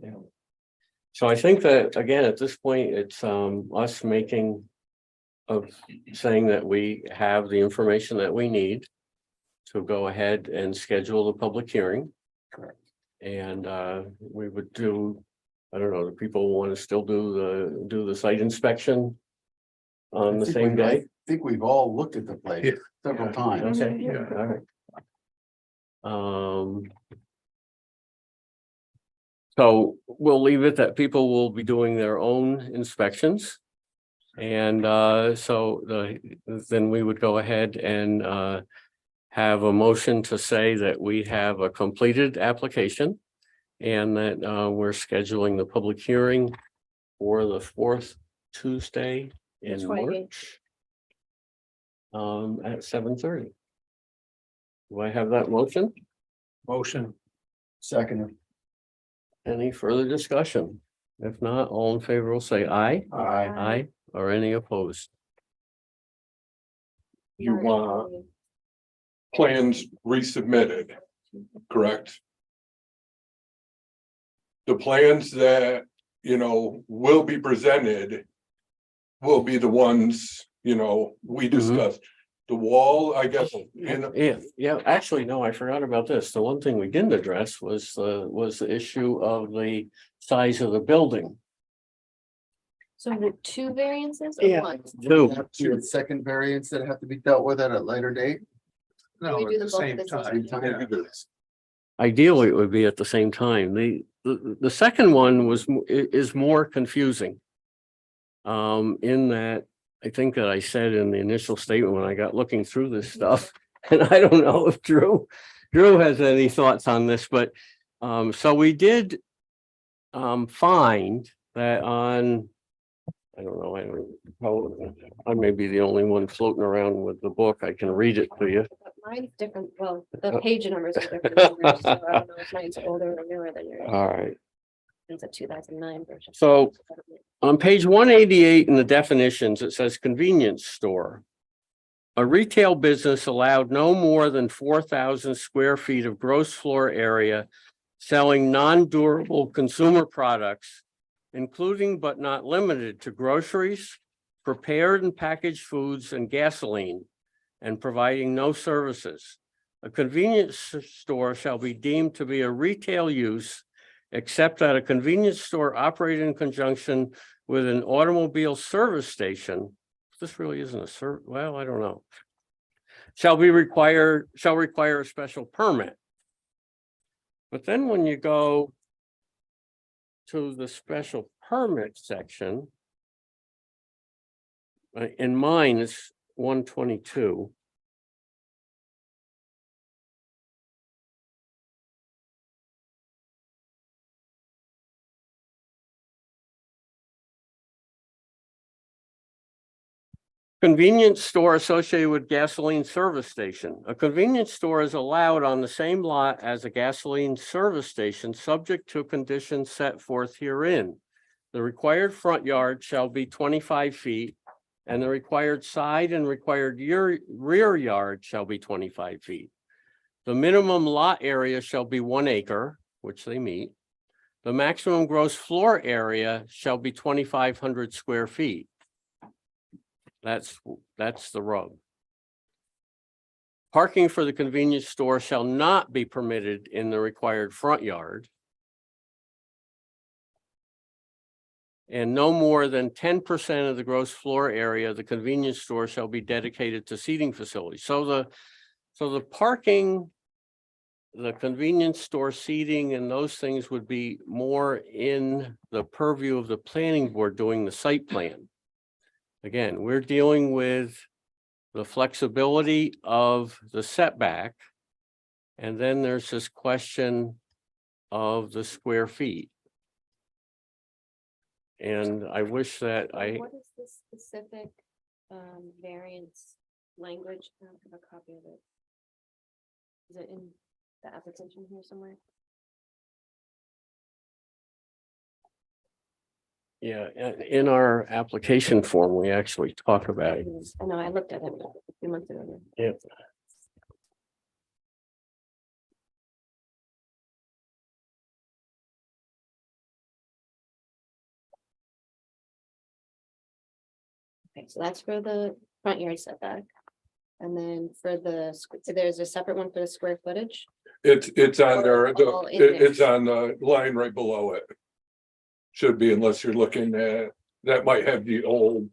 So I think that, again, at this point, it's us making of saying that we have the information that we need to go ahead and schedule the public hearing. Correct. And we would do, I don't know, do people want to still do the site inspection on the same day? I think we've all looked at the place Yeah. several Yeah. times. Okay, Yeah. all right. So we'll leave it that people will be doing their own inspections. And then we would go ahead and have a motion to say that we have a completed application. And that we're scheduling the public hearing for the fourth Tuesday in 28th. March. At 7:30. Do I have that motion? Motion, Second. Any further discussion? If not, all in favor will say aye. Aye. Aye, or any opposed? You want plans resubmitted, correct? The plans that, will be presented. Will be the ones, we discussed. The wall, I guess, Yeah, actually, no, I forgot about this. The one thing we didn't address was the issue of the size of the building. So the two variances or Yeah. one? Two. Second variants that have to be dealt with at a later date. no, We at do the them both same at the time. same time. Yeah. Ideally, it would be at the same time. The second one is more confusing. In that, I think that I said in the initial statement when I got looking through this stuff, and I don't know if Drew has any thoughts on this, but so we did find that on, I don't know, I may be the only one floating around with the book. I can read it to you. Mine's different, well, the page numbers are different. than yours, so I don't know if mine's older or newer than yours. All right. It's a 2009 version. So on page 188 in the definitions, it says convenience store. A retail business allowed no more than 4,000 square feet of gross floor area selling non-durable consumer products, including but not limited to groceries, prepared and packaged foods, and gasoline, and providing no services. A convenience store shall be deemed to be a retail use except that a convenience store operated in conjunction with an automobile service station. This really isn't well, I don't know. Shall require a special permit. But then when you go to the special permit section, in mine, it's 122. Convenience store associated with gasoline service station. A convenience store is allowed on the same lot as a gasoline service station, subject to conditions set forth herein. The required front yard shall be 25 feet, and the required side and required rear yard shall be 25 feet. The minimum lot area shall be 1 acre, which they meet. The maximum gross floor area shall be 2,500 square feet. That's the rub. Parking for the convenience store shall not be permitted in the required front yard. And no more than 10% of the gross floor area of the convenience store shall be dedicated to seating facilities. So the parking, the convenience store seating and those things would be more in the purview of the planning board doing the site plan. Again, we're dealing with the flexibility of the setback. And then there's this question of the square feet. And I wish that What is the specific variance language? I don't have a copy of it. Is it in the application here somewhere? yeah, in our application form, we actually talk about it. I know, I looked at it a few months ago. Yeah. Okay, so that's for the front yard setback. And then for the, there's a separate one for the square footage. It's on there, All in there. it's on the line right below it. Should be, unless you're looking at, that might have the old,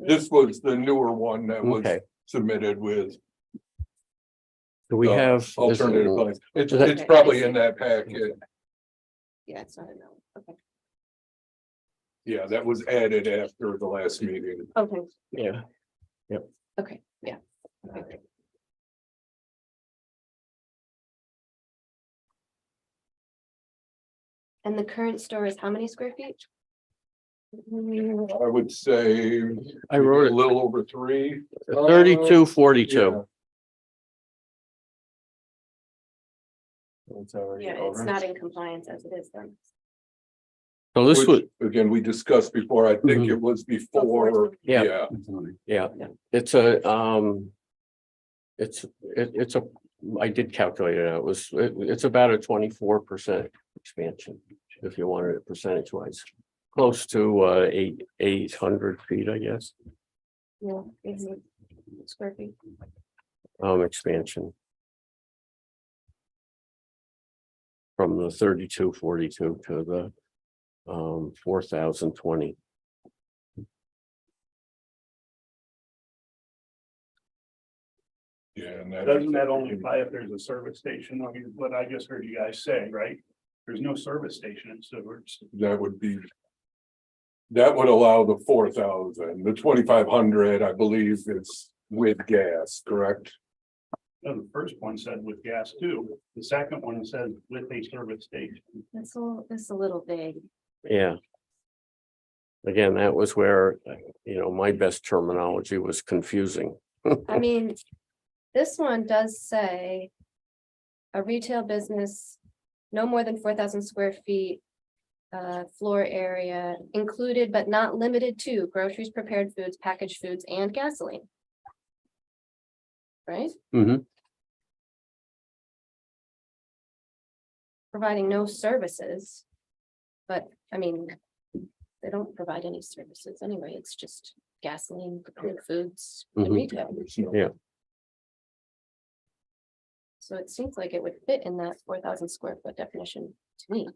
this was the newer one that was Okay. submitted with. Do we have? Alternative plans. It's Okay, probably I see. in that packet. Yeah, it's not a no. Okay. Yeah, that was added after the last meeting. Okay, Yeah, okay, yeah. Okay. And the current store is how many square feet? I would say. I wrote a it. little over 3. 3242. It's already Yeah, it's over. not in compliance as it is then. So this was, Again, we discussed before, I think it was before, Yeah. yeah. yeah, Yeah. it's a, it's a, I did calculate it out. It's about a 24% expansion. If you wanted it percentage wise, close to 800 feet, I guess, Yeah. 800 square feet. expansion. From the 3242 to the 4020. Yeah, and Doesn't that only apply if there's a service station? I mean, what I just heard you guys say, right? There's no service station in Seward. that would be. That would allow the 4,000, the 2,500, I believe is with gas, correct? No, the first one said with gas too. The second one says with a service station. That's a little vague. Yeah. Again, that was where, my best terminology was confusing. I mean, this one does say a retail business, no more than 4,000 square feet. Floor area included but not limited to groceries, prepared foods, packaged foods, and gasoline. Right? Mhm. Providing no services. But I mean, they don't provide any services anyway. It's just gasoline, prepared foods, and Mhm. retail. Yeah. So it seems like it would fit in that 4,000 square foot definition to me.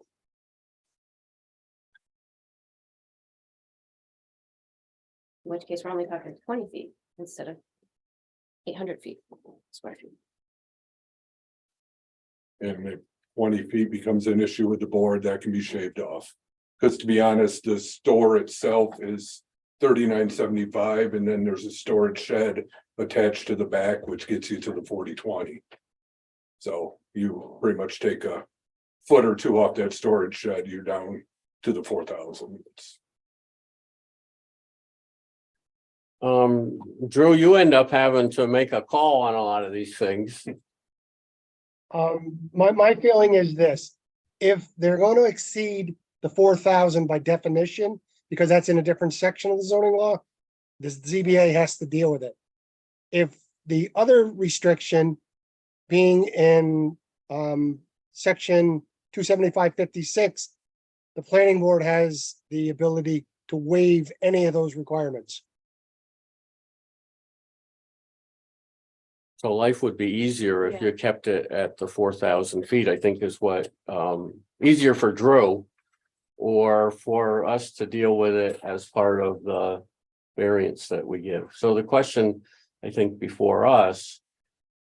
In which case we're only talking 20 feet instead of 800 feet square feet. And 20 feet becomes an issue with the board, that can be shaved off. Because to be honest, the store itself is 39.75, and then there's a storage shed attached to the back, which gets you to the 40/20. So you pretty much take a foot or two off that storage shed, you're down to the 4,000. Drew, you end up having to make a call on a lot of these things. My feeling is this, if they're going to exceed the 4,000 by definition, because that's in a different section of the zoning law, this ZBA has to deal with it. If the other restriction being in, section 275-56, the planning board has the ability to waive any of those requirements. So life would be easier if you kept it at the 4,000 feet, I think is what, easier for Drew. Or for us to deal with it as part of the variance that we give. So the question, I think, before us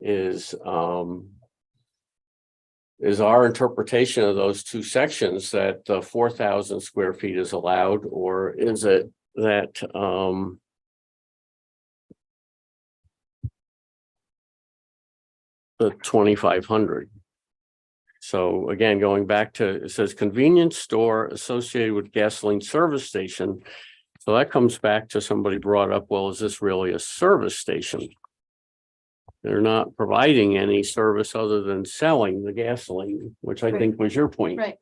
is our interpretation of those two sections that the 4,000 square feet is allowed, or is it that the 2,500? So again, going back to, it says convenience store associated with gasoline service station. So that comes back to somebody brought up, well, is this really a service station? They're not providing any service other than selling the gasoline, which I think was your point. Right.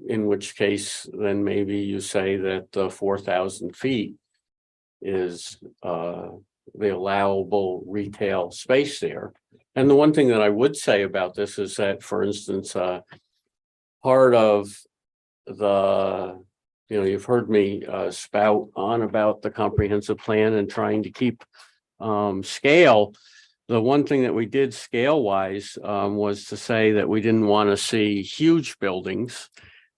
In which case, then maybe you say that the 4,000 feet is the allowable retail space there. And the one thing that I would say about this is that, for instance, part of the, you've heard me spout on about the comprehensive plan and trying to keep scale. The one thing that we did scale wise was to say that we didn't want to see huge buildings.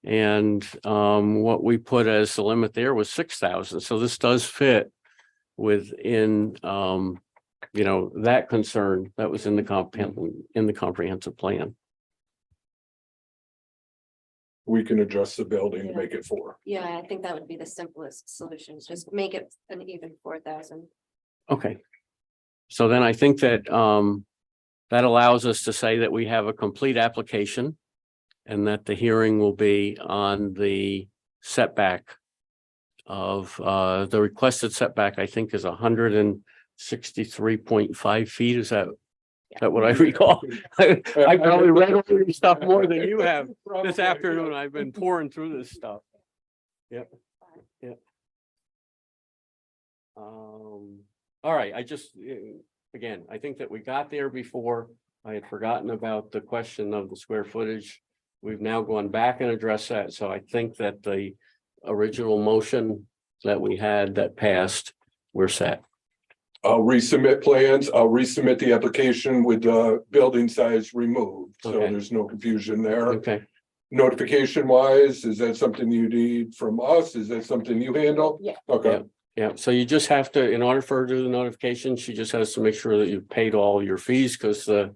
And what we put as the limit there was 6,000. So this does fit within that concern that was in the comprehensive plan. We can adjust the building to make it 4. Yeah, I think that would be the simplest solution, just make it an even 4,000. Okay. So then I think that that allows us to say that we have a complete application and that the hearing will be on the setback of the requested setback, I think is 163.5 feet. Is that what I recall? I probably read over your stuff more than you have this afternoon. I've been pouring through this stuff. Yep. All right, I just, again, I think that we got there before. I had forgotten about the question of the square footage. We've now gone back and addressed that. So I think that the original motion that we had that passed, we're set. I'll resubmit plans. I'll resubmit the application with the building size removed. So Okay. there's no confusion there. Okay. Notification wise, is that something you need from us? Is that something you handle? Yeah. Okay. Yeah, so you just have to, in order for her to do the notification, she just has to make sure that you've paid all your fees, because No,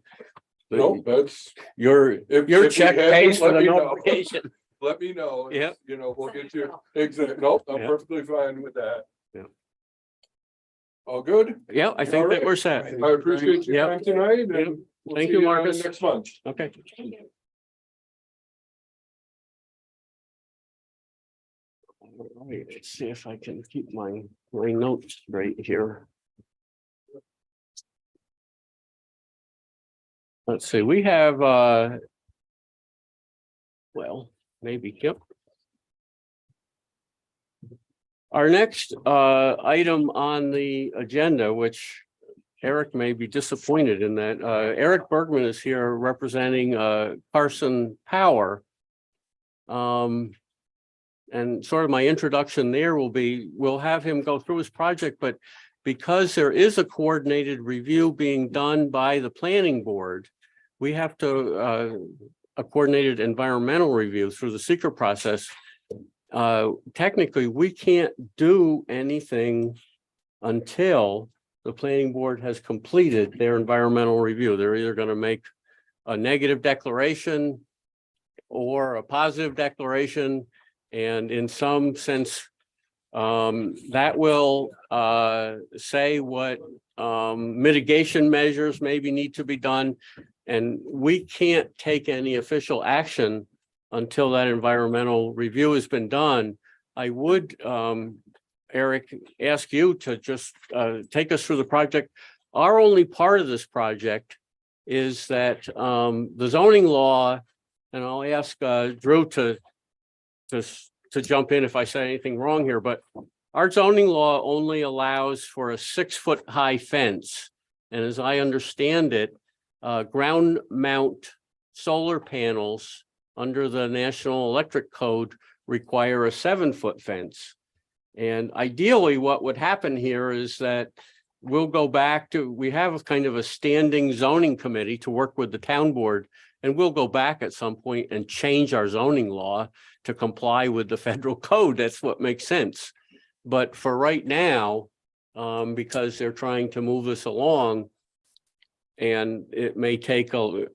that's. your if your we check haven't, pays for let the me know. notification. Let me know. Yep. We'll get you. Exactly. Nope, I'm Yeah. perfectly fine with that. Yeah. All good? Yeah, I think that we're set. I appreciate your Yep. time tonight. Yep. And we'll Thank see you, you Marcus. next month. Okay. All right, let's see if I can keep my notes straight here. Let's see, we have, well, maybe, yep. Our next item on the agenda, which Eric may be disappointed in that, Eric Bergman is here representing Carson Power. And sort of my introduction there will be, we'll have him go through his project, but because there is a coordinated review being done by the planning board, we have to, a coordinated environmental review through the secret process. Technically, we can't do anything until the planning board has completed their environmental review. They're either going to make a negative declaration or a positive declaration. And in some sense, that will say what mitigation measures maybe need to be done. And we can't take any official action until that environmental review has been done. I would, Eric, ask you to just take us through the project. Our only part of this project is that the zoning law, and I'll ask Drew to jump in if I say anything wrong here, but our zoning law only allows for a 6-foot high fence. And as I understand it, ground mount solar panels under the National Electric Code require a 7-foot fence. And ideally, what would happen here is that we'll go back to, we have kind of a standing zoning committee to work with the town board, and we'll go back at some point and change our zoning law to comply with the federal code. That's what makes sense. But for right now, because they're trying to move this along, and it may take a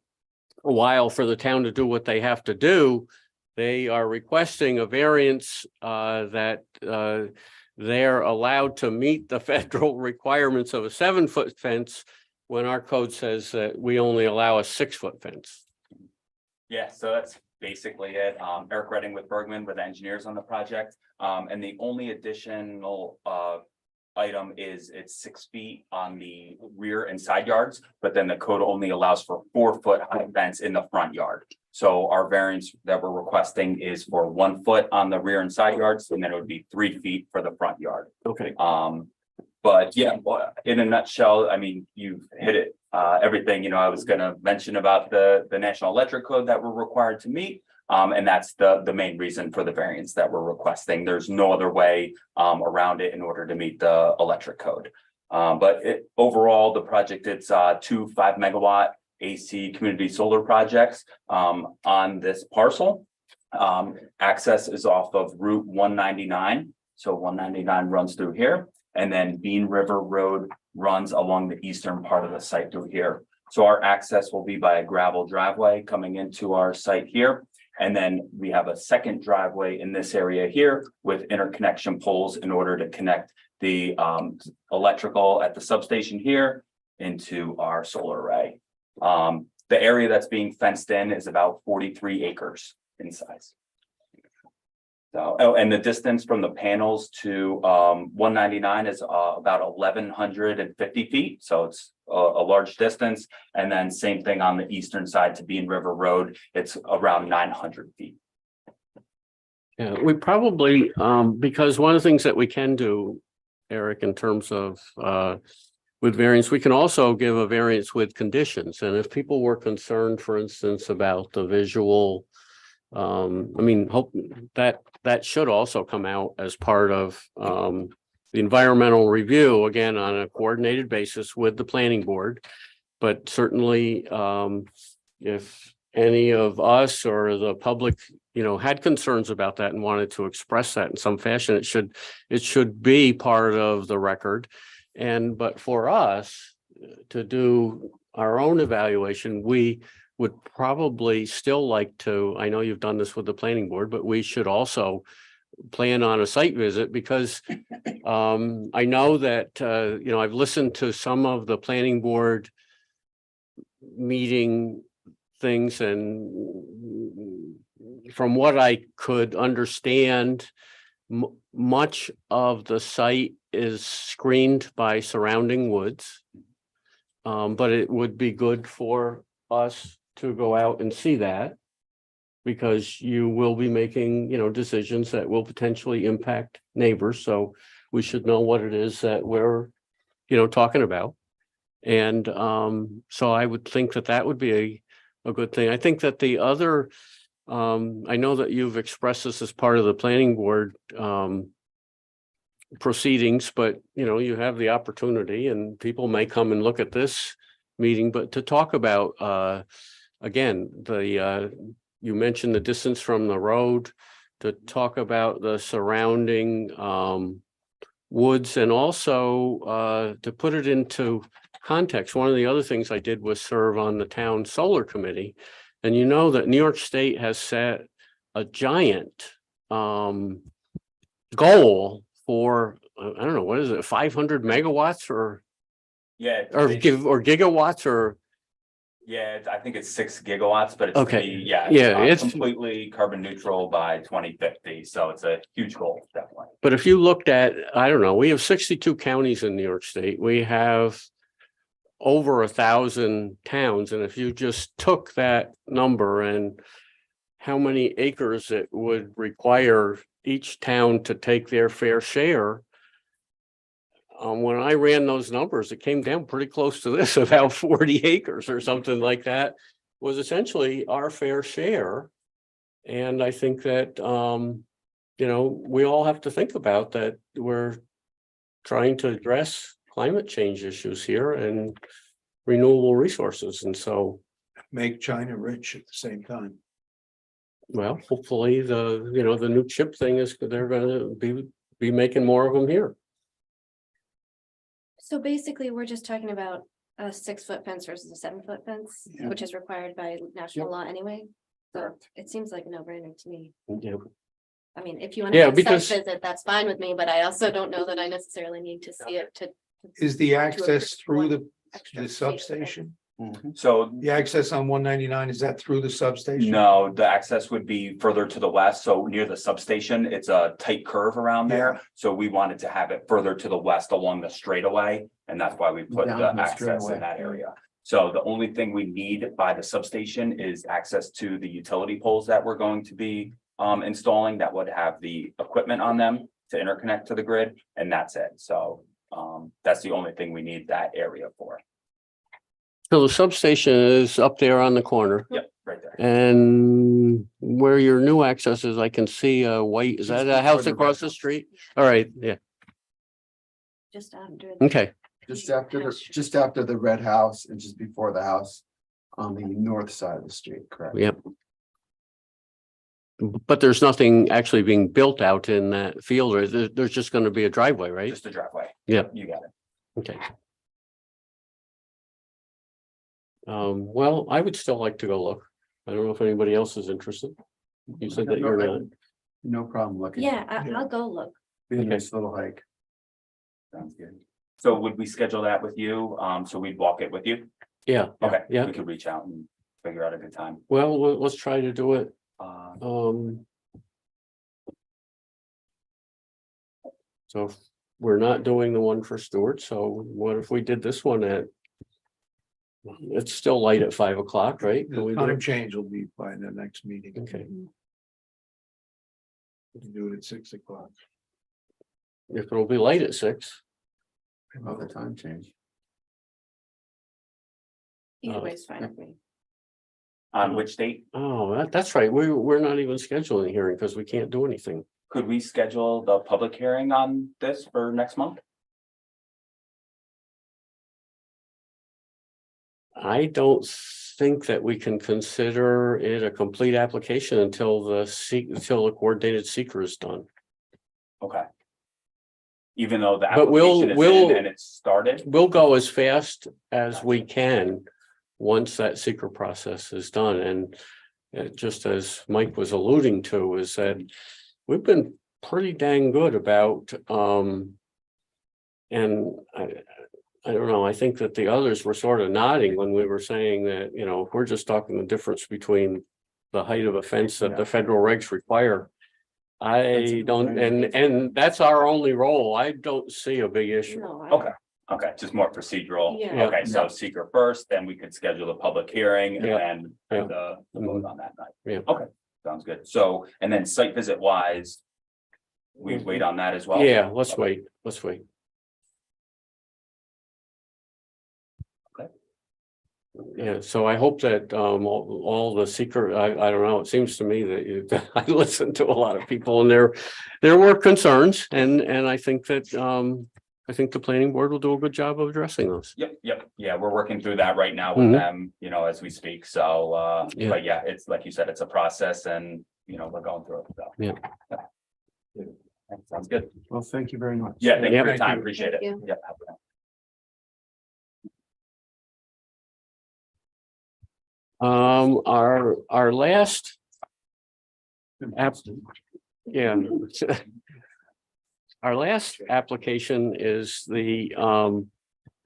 while for the town to do what they have to do, they are requesting a variance that they're allowed to meet the federal requirements of a 7-foot fence when our code says that we only allow a 6-foot fence. Yeah, so that's basically it. Eric Redding with Bergman with engineers on the project. And the only additional item is it's 6 feet on the rear and side yards, but then the code only allows for 4-foot high fence in the front yard. So our variance that we're requesting is for 1 foot on the rear and side yards, and then it would be 3 feet for the front yard. Okay. But yeah, in a nutshell, I mean, you've hit it. Everything, you know, I was going to mention about the National Electric Code that we're required to meet. And that's the main reason for the variance that we're requesting. There's no other way around it in order to meet the electric code. But overall, the project, it's 2 5-megawatt AC community solar projects on this parcel. Access is off of Route 199. So 199 runs through here, and then Bean River Road runs along the eastern part of the site through here. So our access will be by a gravel driveway coming into our site here. And then we have a second driveway in this area here with interconnection poles in order to connect the electrical at the substation here into our solar array. The area that's being fenced in is about 43 acres in size. So, oh, and the distance from the panels to 199 is about 1,150 feet. So it's a large distance. And then same thing on the eastern side to Bean River Road, it's around 900 feet. Yeah, we probably, because one of the things that we can do, Eric, in terms of with variance, we can also give a variance with conditions. And if people were concerned, for instance, about the visual, I mean, hope that should also come out as part of the environmental review, again, on a coordinated basis with the planning board. But certainly, if any of us or the public, you know, had concerns about that and wanted to express that in some fashion, it should be part of the record. But for us to do our own evaluation, we would probably still like to, I know you've done this with the planning board, but we should also plan on a site visit, because I know that, you know, I've listened to some of the planning board meeting things, and from what I could understand, much of the site is screened by surrounding woods. But it would be good for us to go out and see that, because you will be making, you know, decisions that will potentially impact neighbors. So we should know what it is that we're, you know, talking about. And so I would think that that would be a good thing. I think that the other, I know that you've expressed this as part of the planning board proceedings, but, you know, you have the opportunity, and people may come and look at this meeting, but to talk about, again, you mentioned the distance from the road, to talk about the surrounding woods, and also to put it into context, one of the other things I did was serve on the town solar committee. And you know that New York State has set a giant goal for, I don't know, what is it, 500 megawatts or Yeah. gigawatts or, Yeah, I think it's 6 gigawatts, but it's to Okay. be, yeah. Yeah, it's- completely carbon neutral by 2050, so it's a huge goal, definitely. but if you looked at, I don't know, we have 62 counties in New York State. We have over 1,000 towns. And if you just took that number and how many acres it would require each town to take their fair share. When I ran those numbers, it came down pretty close to this, about 40 acres or something like that was essentially our fair share. And I think that, we all have to think about that. We're trying to address climate change issues here and renewable resources. And so, Make China rich at the same time. well, hopefully the new chip thing is, they're gonna be making more of them here. So basically, we're just talking about a 6-foot fence versus a 7-foot fence, Yeah. which is required by national Yep. law anyway. So Correct. it seems like a no-brainer to me. Yeah. I mean, if you want Yeah, to have a because- site visit, that's fine with me, but I also don't know that I necessarily need to see it to. Is the access through the extra the feet. substation? So The access on 199, is that through the substation? no, the access would be further to the west, so near the substation, it's a tight curve around there. So we wanted to have it further to the west along the straightaway, and that's why we put Down the the access straightaway. in that area. So the only thing we need by the substation is access to the utility poles that we're going to be installing that would have the equipment on them to interconnect to the grid, and that's it. So that's the only thing we need that area for. So the substation is up there on the corner, Yep, right there. and where your new access is, I can see a white, is Just that a before house the across the red house. street? All right, yeah, Just after. okay. Just after the red house and just before the house on the north side of the street, correct? Yep. But there's nothing actually being built out in that field, or there's just gonna be a driveway, right? Just the driveway. Yeah. You got it. Okay. Well, I would still like to go look. I don't know if anybody else is interested. You said that you're not. No problem looking. Yeah, I'll go look. Be a Okay. nice little hike. Sounds good. So would we schedule that with you? So we'd walk it with you? Yeah, Okay, yeah. we could reach out and figure out a good time. Well, let's try to do it. Uh, So if we're not doing the one for Stewart, so what if we did this one at? It's still light at 5 o'clock, right? Can we The do time it? change will be by the next meeting. Okay, We can do it at 6 o'clock. if it'll be light at 6. About the time change. Either way is fine with me. on which date? Oh, that's right. We're not even scheduling a hearing because we can't do anything. Could we schedule the public hearing on this for next month? I don't think that we can consider it a complete application until the coordinated seeker is done. Okay. Even though the But application is we'll- in and it's started? We'll go as fast as we can once that seeker process is done. And just as Mike was alluding to, is that we've been pretty dang good about, and I don't know, I think that the others were sort of nodding when we were saying that, if we're just talking the difference between the height of a fence that the federal regs require. I don't, and that's our only role. I don't see a big issue. No. Okay. Okay, just more procedural. Yeah. Okay, so seeker first, then we could schedule the public hearing and Yeah. then Yeah. the vote on that night. Yeah. Okay, sounds good. So, and then site visit wise, we wait on that as well? Yeah, let's wait, let's wait. Okay. Yeah, so I hope that all the seeker, I don't know, it seems to me that I listened to a lot of people and there were concerns and I think that I think the planning board will do a good job of addressing those. Yep, yeah, we're working through that right now with Mhm. them, as we speak, so, Yeah. but yeah, it's like you said, it's a process and, we're going through it, so. Yeah. Sounds good. Well, thank you very much. Yeah, thank you for your Thank time. you. Appreciate it. Thank you. Yeah. have a good night. Our last app, yeah. Our last application is the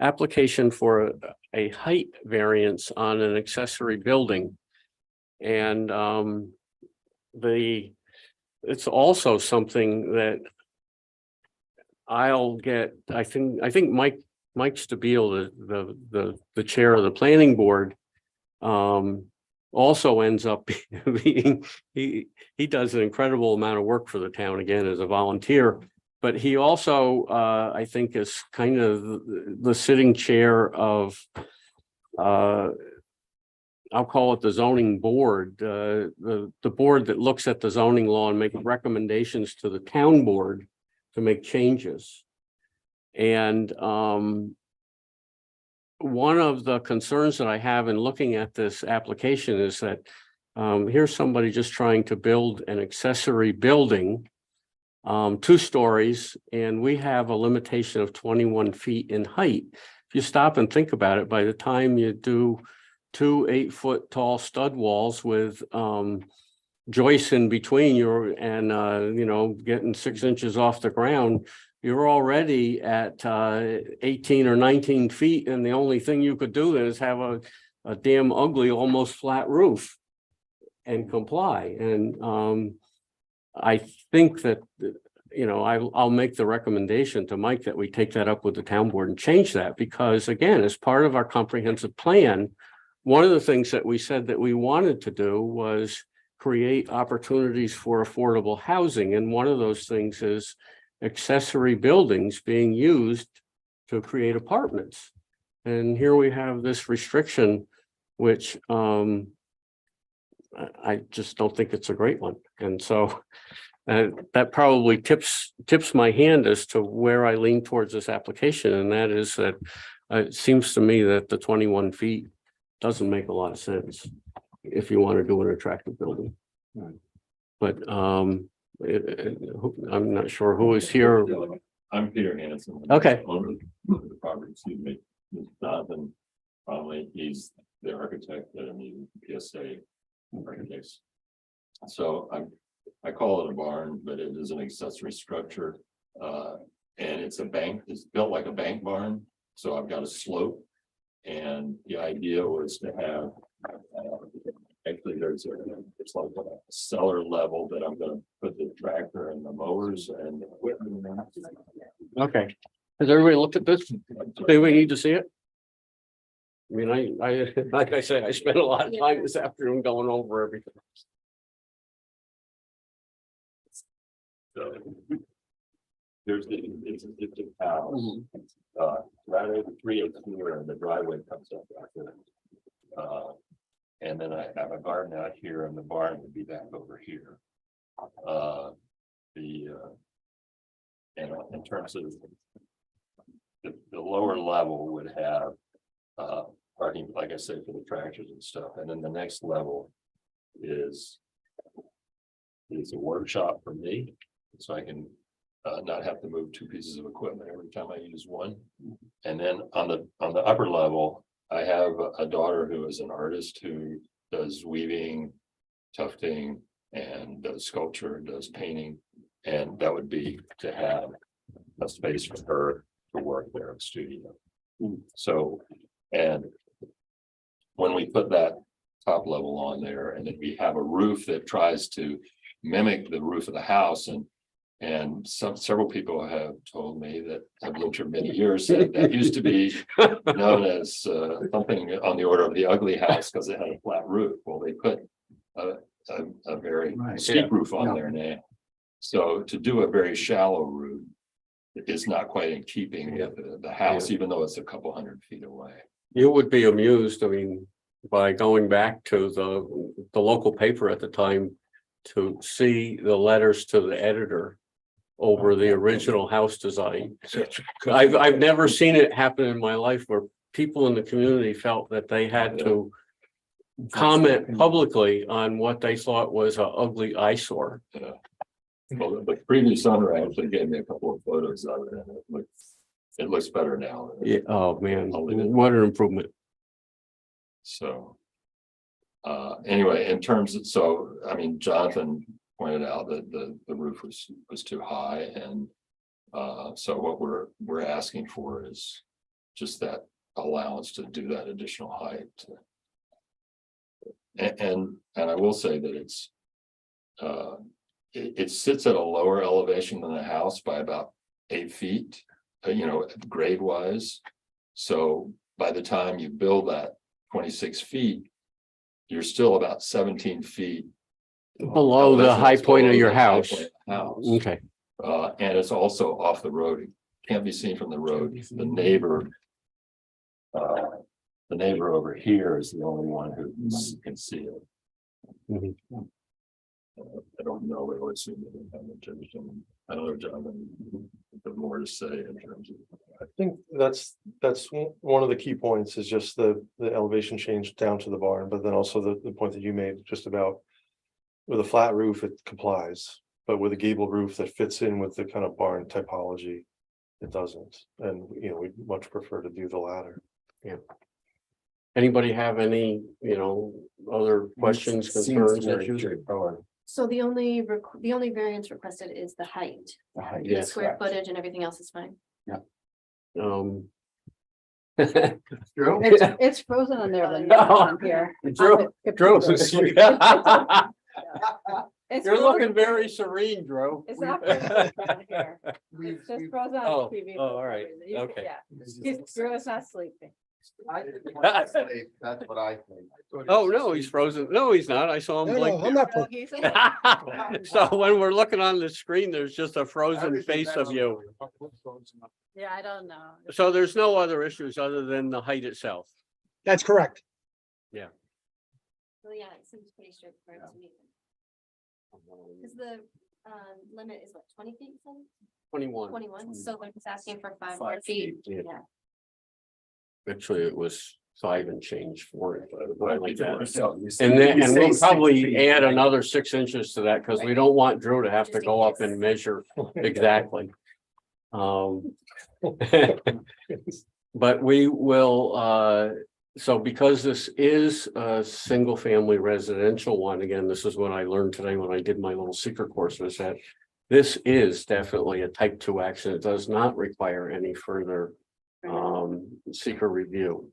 application for a height variance on an accessory building. And it's also something that I'll get, I think Mike Stabile, the chair of the planning board, also ends up being, he does an incredible amount of work for the town, again, as a volunteer. But he also, I think, is kind of the sitting chair of, I'll call it the zoning board, the board that looks at the zoning law and make recommendations to the town board to make changes. And one of the concerns that I have in looking at this application is that here's somebody just trying to build an accessory building, 2 stories, and we have a limitation of 21 feet in height. If you stop and think about it, by the time you do 2 8-foot tall stud walls with joists in between getting 6 inches off the ground, you're already at 18 or 19 feet, and the only thing you could do is have a damn ugly, almost flat roof and comply. And I think that, I'll make the recommendation to Mike that we take that up with the town board and change that, because again, as part of our comprehensive plan, one of the things that we said that we wanted to do was create opportunities for affordable housing. And one of those things is accessory buildings being used to create apartments. And here we have this restriction, which I just don't think it's a great one. And so that probably tips my hand as to where I lean towards this application. And that is that it seems to me that the 21 feet doesn't make a lot of sense if you want to do an attractive building. But I'm not sure who is here. I'm Peter Hanson. Okay. Owner of the property, excuse me, Jonathan Conley, he's the architect that I'm using, PSA architects. So I call it a barn, but it is an accessory structure. And it's built like a bank barn. So I've got a slope. And the idea was to have, actually it's like a cellar level that I'm gonna put the tractor and the mowers and the equipment in. Okay. Has everybody looked at this? Do we need to see it? I mean, I like I said, I spent a lot of time this afternoon going over everything. So it's a house, right over 3 acres here, and the driveway comes up after. And then I have a garden out here, and the barn would be back over here. And in terms of the lower level would have parking, like I said, for the tractors and stuff, and then the next level is a workshop for me, so I can not have to move 2 pieces of equipment every time I use one. And then on the upper level, I have a daughter who is an artist who does weaving, tufting, and does sculpture, does painting. And that would be to have a space for her to work there in the studio. So, and when we put that top level on there, and then we have a roof that tries to mimic the roof of the house, and several people have told me that I've lived here many years, that used to be known as something on the order of the ugly house because it had a flat roof. Well, they put a very steep roof on there now. So to do a very shallow roof is not quite in keeping with the house, even though it's a couple 100 feet away. You would be amused, I mean, by going back to the local paper at the time to see the letters to the editor over the original house design. I've never seen it happen in my life where people in the community felt that they had to comment publicly on what they thought was an ugly eyesore. Well, the previous owner actually gave me a couple of photos of it, and it looks better now. Yeah, oh, man, I'll leave it. what an improvement. So. Anyway, in terms of, so, I mean, Jonathan pointed out that the roof was too high and. So what we're asking for is just that allowance to do that additional height. And I will say that it's. It sits at a lower elevation than the house by about 8 feet, grade wise. So by the time you build that 26 feet, you're still about 17 feet. Below the high point of your house. House. Okay, And it's also off the road. It can't be seen from the road. The neighbor. The neighbor over here is the only one who can see it. Mhm. I don't know, but I would assume they don't have much interesting. I don't know, Jonathan, have more to say in terms of. I think that's one of the key points is just the elevation change down to the barn, but then also the point that you made just about. With a flat roof, it complies, but with a gable roof that fits in with the kind of barn typology. It doesn't, and we'd much prefer to do the latter. anybody have any, other questions, concerns, or issues? So the only variance requested is the height. The Yes, square footage and everything else is fine. It's frozen on there, but No. not on here. Drew, It's you're frozen- looking very serene, Drew. It's not frozen on here. It's just frozen on Oh, the TV. oh, all right, You can- okay. Yeah, Drew is not sleeping. That's what I think. Oh, no, he's frozen. No, he's not. I saw him No, blink. I'm not. Oh, he's- So when we're looking on the screen, there's just a frozen face of you. Yeah, I don't know. So there's no other issues other than the height itself. That's correct. So yeah, it seems pretty straightforward to me. Cause the limit is what, 20 feet? 21. 21, so they're just asking for 5 more feet. Yeah. Yeah. Actually, it was 5 and change for it. Might be Like that. different. And we'll probably add another 6 inches to that because we don't want Drew to have to go up and measure exactly. But we will, so because this is a single family residential one, again, this is what I learned today when I did my little secret course, was that this is definitely a type 2 action. It does not require any further seeker review.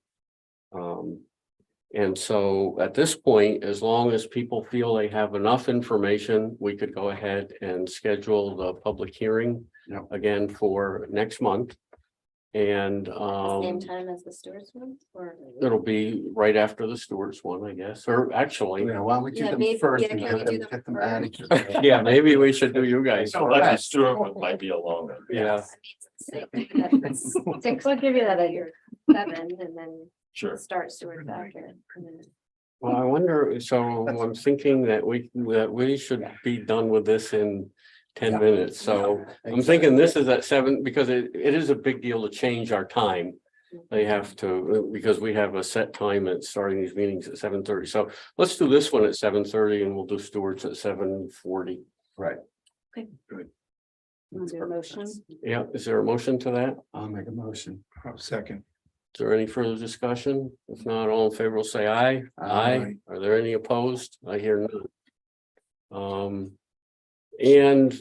And so at this point, as long as people feel they have enough information, we could go ahead and schedule the public hearing Yep. again for next month. And Same time as the Stewart's one, or? it'll be right after the Stewart's one, I guess, or actually, Yeah, why don't we do Yeah, them maybe- first yeah, and can we do get them them out of first? here? yeah, maybe we should do you guys. So like the Stewart might be a longer. Yeah, Six, I'll give you that at your 7 and then Sure. start Stewart's after. and then- well, I wonder, so I'm thinking that we should be done with this in 10 minutes, so. I'm thinking this is at 7 because it is a big deal to change our time. They have to, because we have a set time at starting these meetings at 7:30. So let's do this one at 7:30 and we'll do Stewart's at 7:40. Right. Wanna do a motion? Yeah, is there a motion to that? I'll make a motion. Second. Is there any further discussion? If not, all in favor will say aye. Aye. Are there any opposed? I hear none. And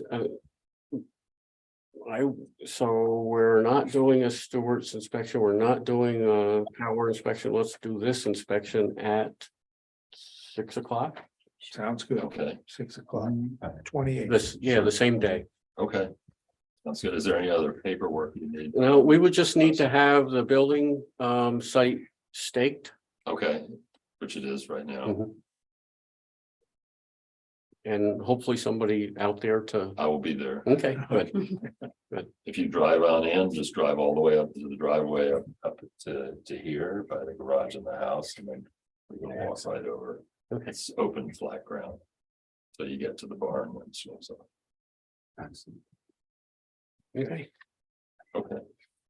so we're not doing a Stewart's inspection. We're not doing a power inspection. Let's do this inspection at 6 o'clock. Sounds good. Okay, 6 o'clock, 28. The same day. okay. That's good. Is there any other paperwork you need? No, we would just need to have the building site staked. Okay, which it is right now. Mhm. And hopefully somebody out there to, I will be there. okay, good. If you drive on in, just drive all the way up to the driveway up to here by the garage and the house, and then we're gonna walk right over. Okay. It's open flat ground. So you get to the barn when it snows up. Excellent. Okay. Okay,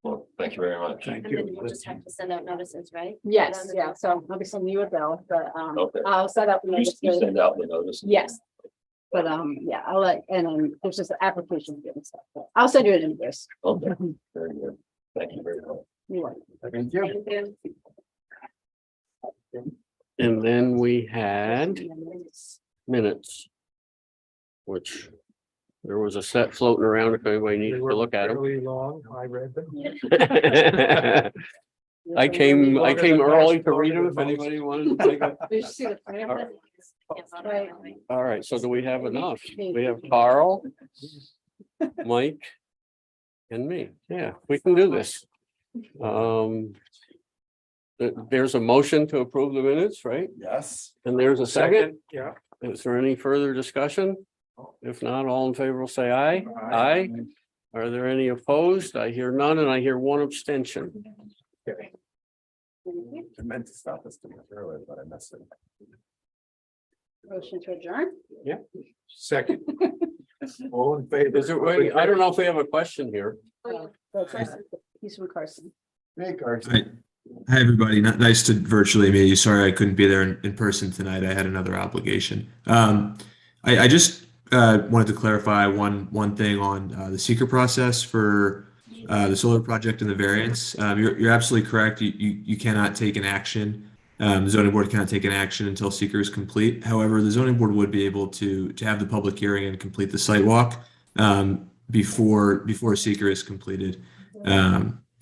well, thank you very much. Thank And then you. you just have to send out notices, right? Yes, yeah, so I'll be sending you a bill, but Okay. I'll set up. You send out the notice? Yes. But, yeah, I'll let, and then there's just the application and stuff, but I'll send you an invoice. Okay, very good. Thank you very much. You're welcome. Thank you. And then we had minutes. Which there was a set floating around if anybody needed to look at them. Fairly long, I read them. I came early to read them if anybody wanted to take a. We should see the plan. Right. All right, so do we have enough? We have Carl, Mike, and me. Yeah, we can do this. There's a motion to approve the minutes, right? Yes. And there's a second. Yeah. Is there any further discussion? If not, all in favor will say aye. Aye. Are there any opposed? I hear none and I hear one abstention. I meant to stop this too much earlier, but I missed it. Motion to adjourn? Second. All in favor? Is there, wait, I don't know if we have a question here. He's from Carson. Hey, Carson. Hi, everybody. Nice to virtually meet you. Sorry I couldn't be there in person tonight. I had another obligation. I just wanted to clarify one thing on the seeker process for the solar project and the variance. You're absolutely correct. You cannot take an action. The zoning board cannot take an action until seeker is complete. However, the zoning board would be able to have the public hearing and complete the site walk before seeker is completed.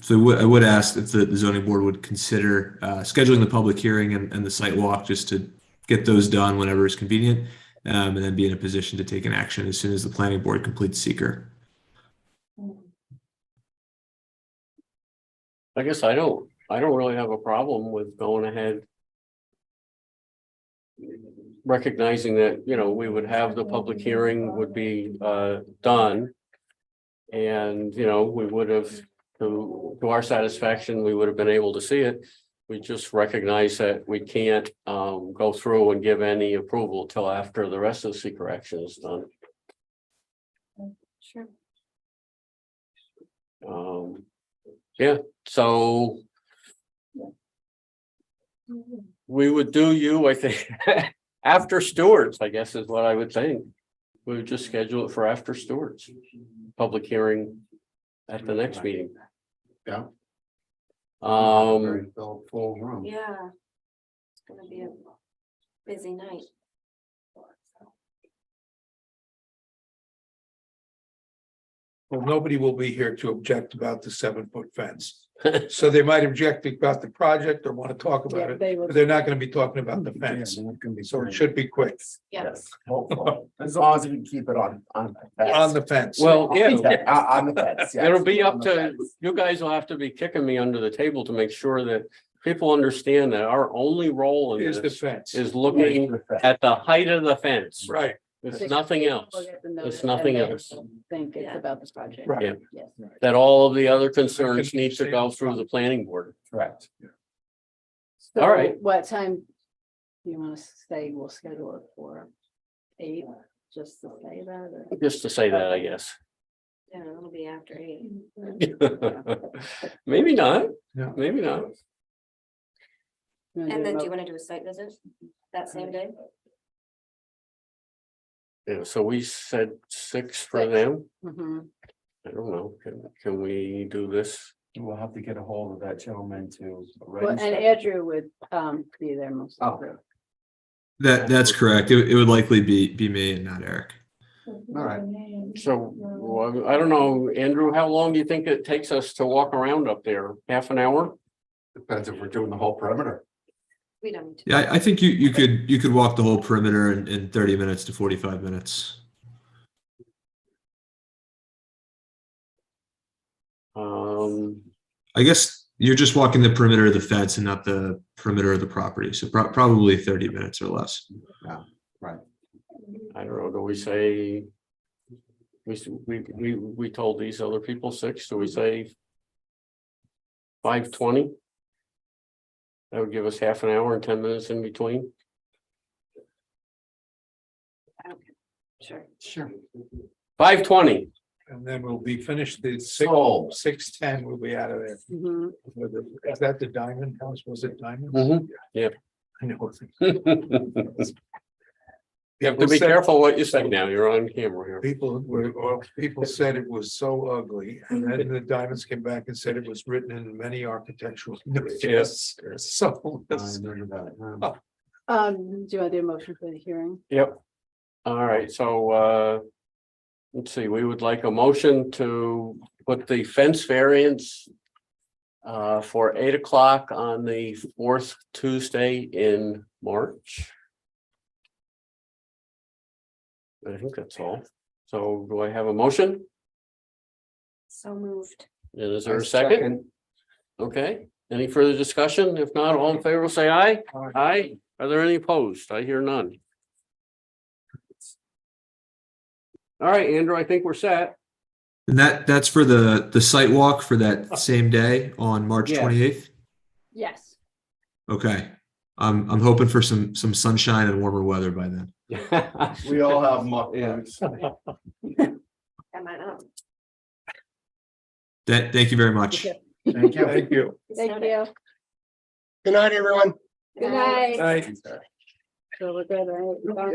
So I would ask if the zoning board would consider scheduling the public hearing and the site walk just to get those done whenever is convenient, and then be in a position to take an action as soon as the planning board completes seeker. I guess I don't really have a problem with going ahead. Recognizing that, we would have the public hearing would be done. And, we would have, to our satisfaction, we would have been able to see it. We just recognize that we can't go through and give any approval till after the rest of the secret action is done. Sure. Yeah, so we would do you, I think, after Stewart's, I guess is what I would think. We would just schedule it for after Stewart's public hearing at the next meeting. Yeah. Um, Full room. Yeah. It's gonna be a busy night. Well, nobody will be here to object about the 7-foot fence. So they might object about the project or want to talk about it, They will. but they're not going to be talking about the fence. So it should be quick Yes. Hopefully. As long as we can keep it on. on the fence. well, yeah, On the fence. yes. it'll be up On the to, fence. you guys will have to be kicking me under the table to make sure that people understand that our only role in Is the this fence. is looking at the height of the fence. Right, It's nothing else. It's nothing else. Think it's about the project. right. Yeah. Yes. That all of the other concerns need to go through the planning board. Correct. All right. So what time do you want to say we'll schedule it for? 8, just to say that, or? Just to say that, I guess. Yeah, it'll be after 8. Maybe not. Yeah. Maybe not. And then do you want to do a site visit that same day? Yeah, so we said 6 for 6. them. Mhm. I don't know. Can we do this? We'll have to get a hold of that gentleman to. Well, arrange and that. Andrew would be there most of the. That's correct. It would likely be me and not Eric. All right. So, well, I don't know, Andrew, how long do you think it takes us to walk around up there? Half an hour? Depends if we're doing the whole perimeter. We don't need to. Yeah, I think you could walk the whole perimeter in 30 minutes to 45 minutes. I guess you're just walking the perimeter of the fence and not the perimeter of the property. So probably 30 minutes or less. I don't know, do we say? We told these other people 6, do we say? 5:20? That would give us half an hour and 10 minutes in between. Sure. Sure. 5:20. And then we'll be finished the Sold. 6:10, we'll be out of there. Mhm. Is that the Diamond House? Was it Diamond? Mhm. Yeah. I know. You have to be careful what you say now. You're on camera here. People said it was so ugly, and then the Diamonds came back and said it was written in many architectural. Yes. So. I remember that. Do you want to do a motion for the hearing? Yep. All right, so let's see, we would like a motion to put the fence variance for 8 o'clock on the fourth Tuesday in March. I think that's all. So do I have a motion? So moved. And is there a second? Okay, any further discussion? If not, all in favor will say aye. Aye. Are there any opposed? I hear none. All right, Andrew, I think we're set. And that's for the site walk for that same day on March Yeah. 28th. Yes. Okay. I'm hoping for some sunshine and warmer weather by then. We all have muck Yeah. boots. That might not. Thank you very much. Thank you. Thank you. Thank you. Good night, everyone. Good night. Night. So we're good, right?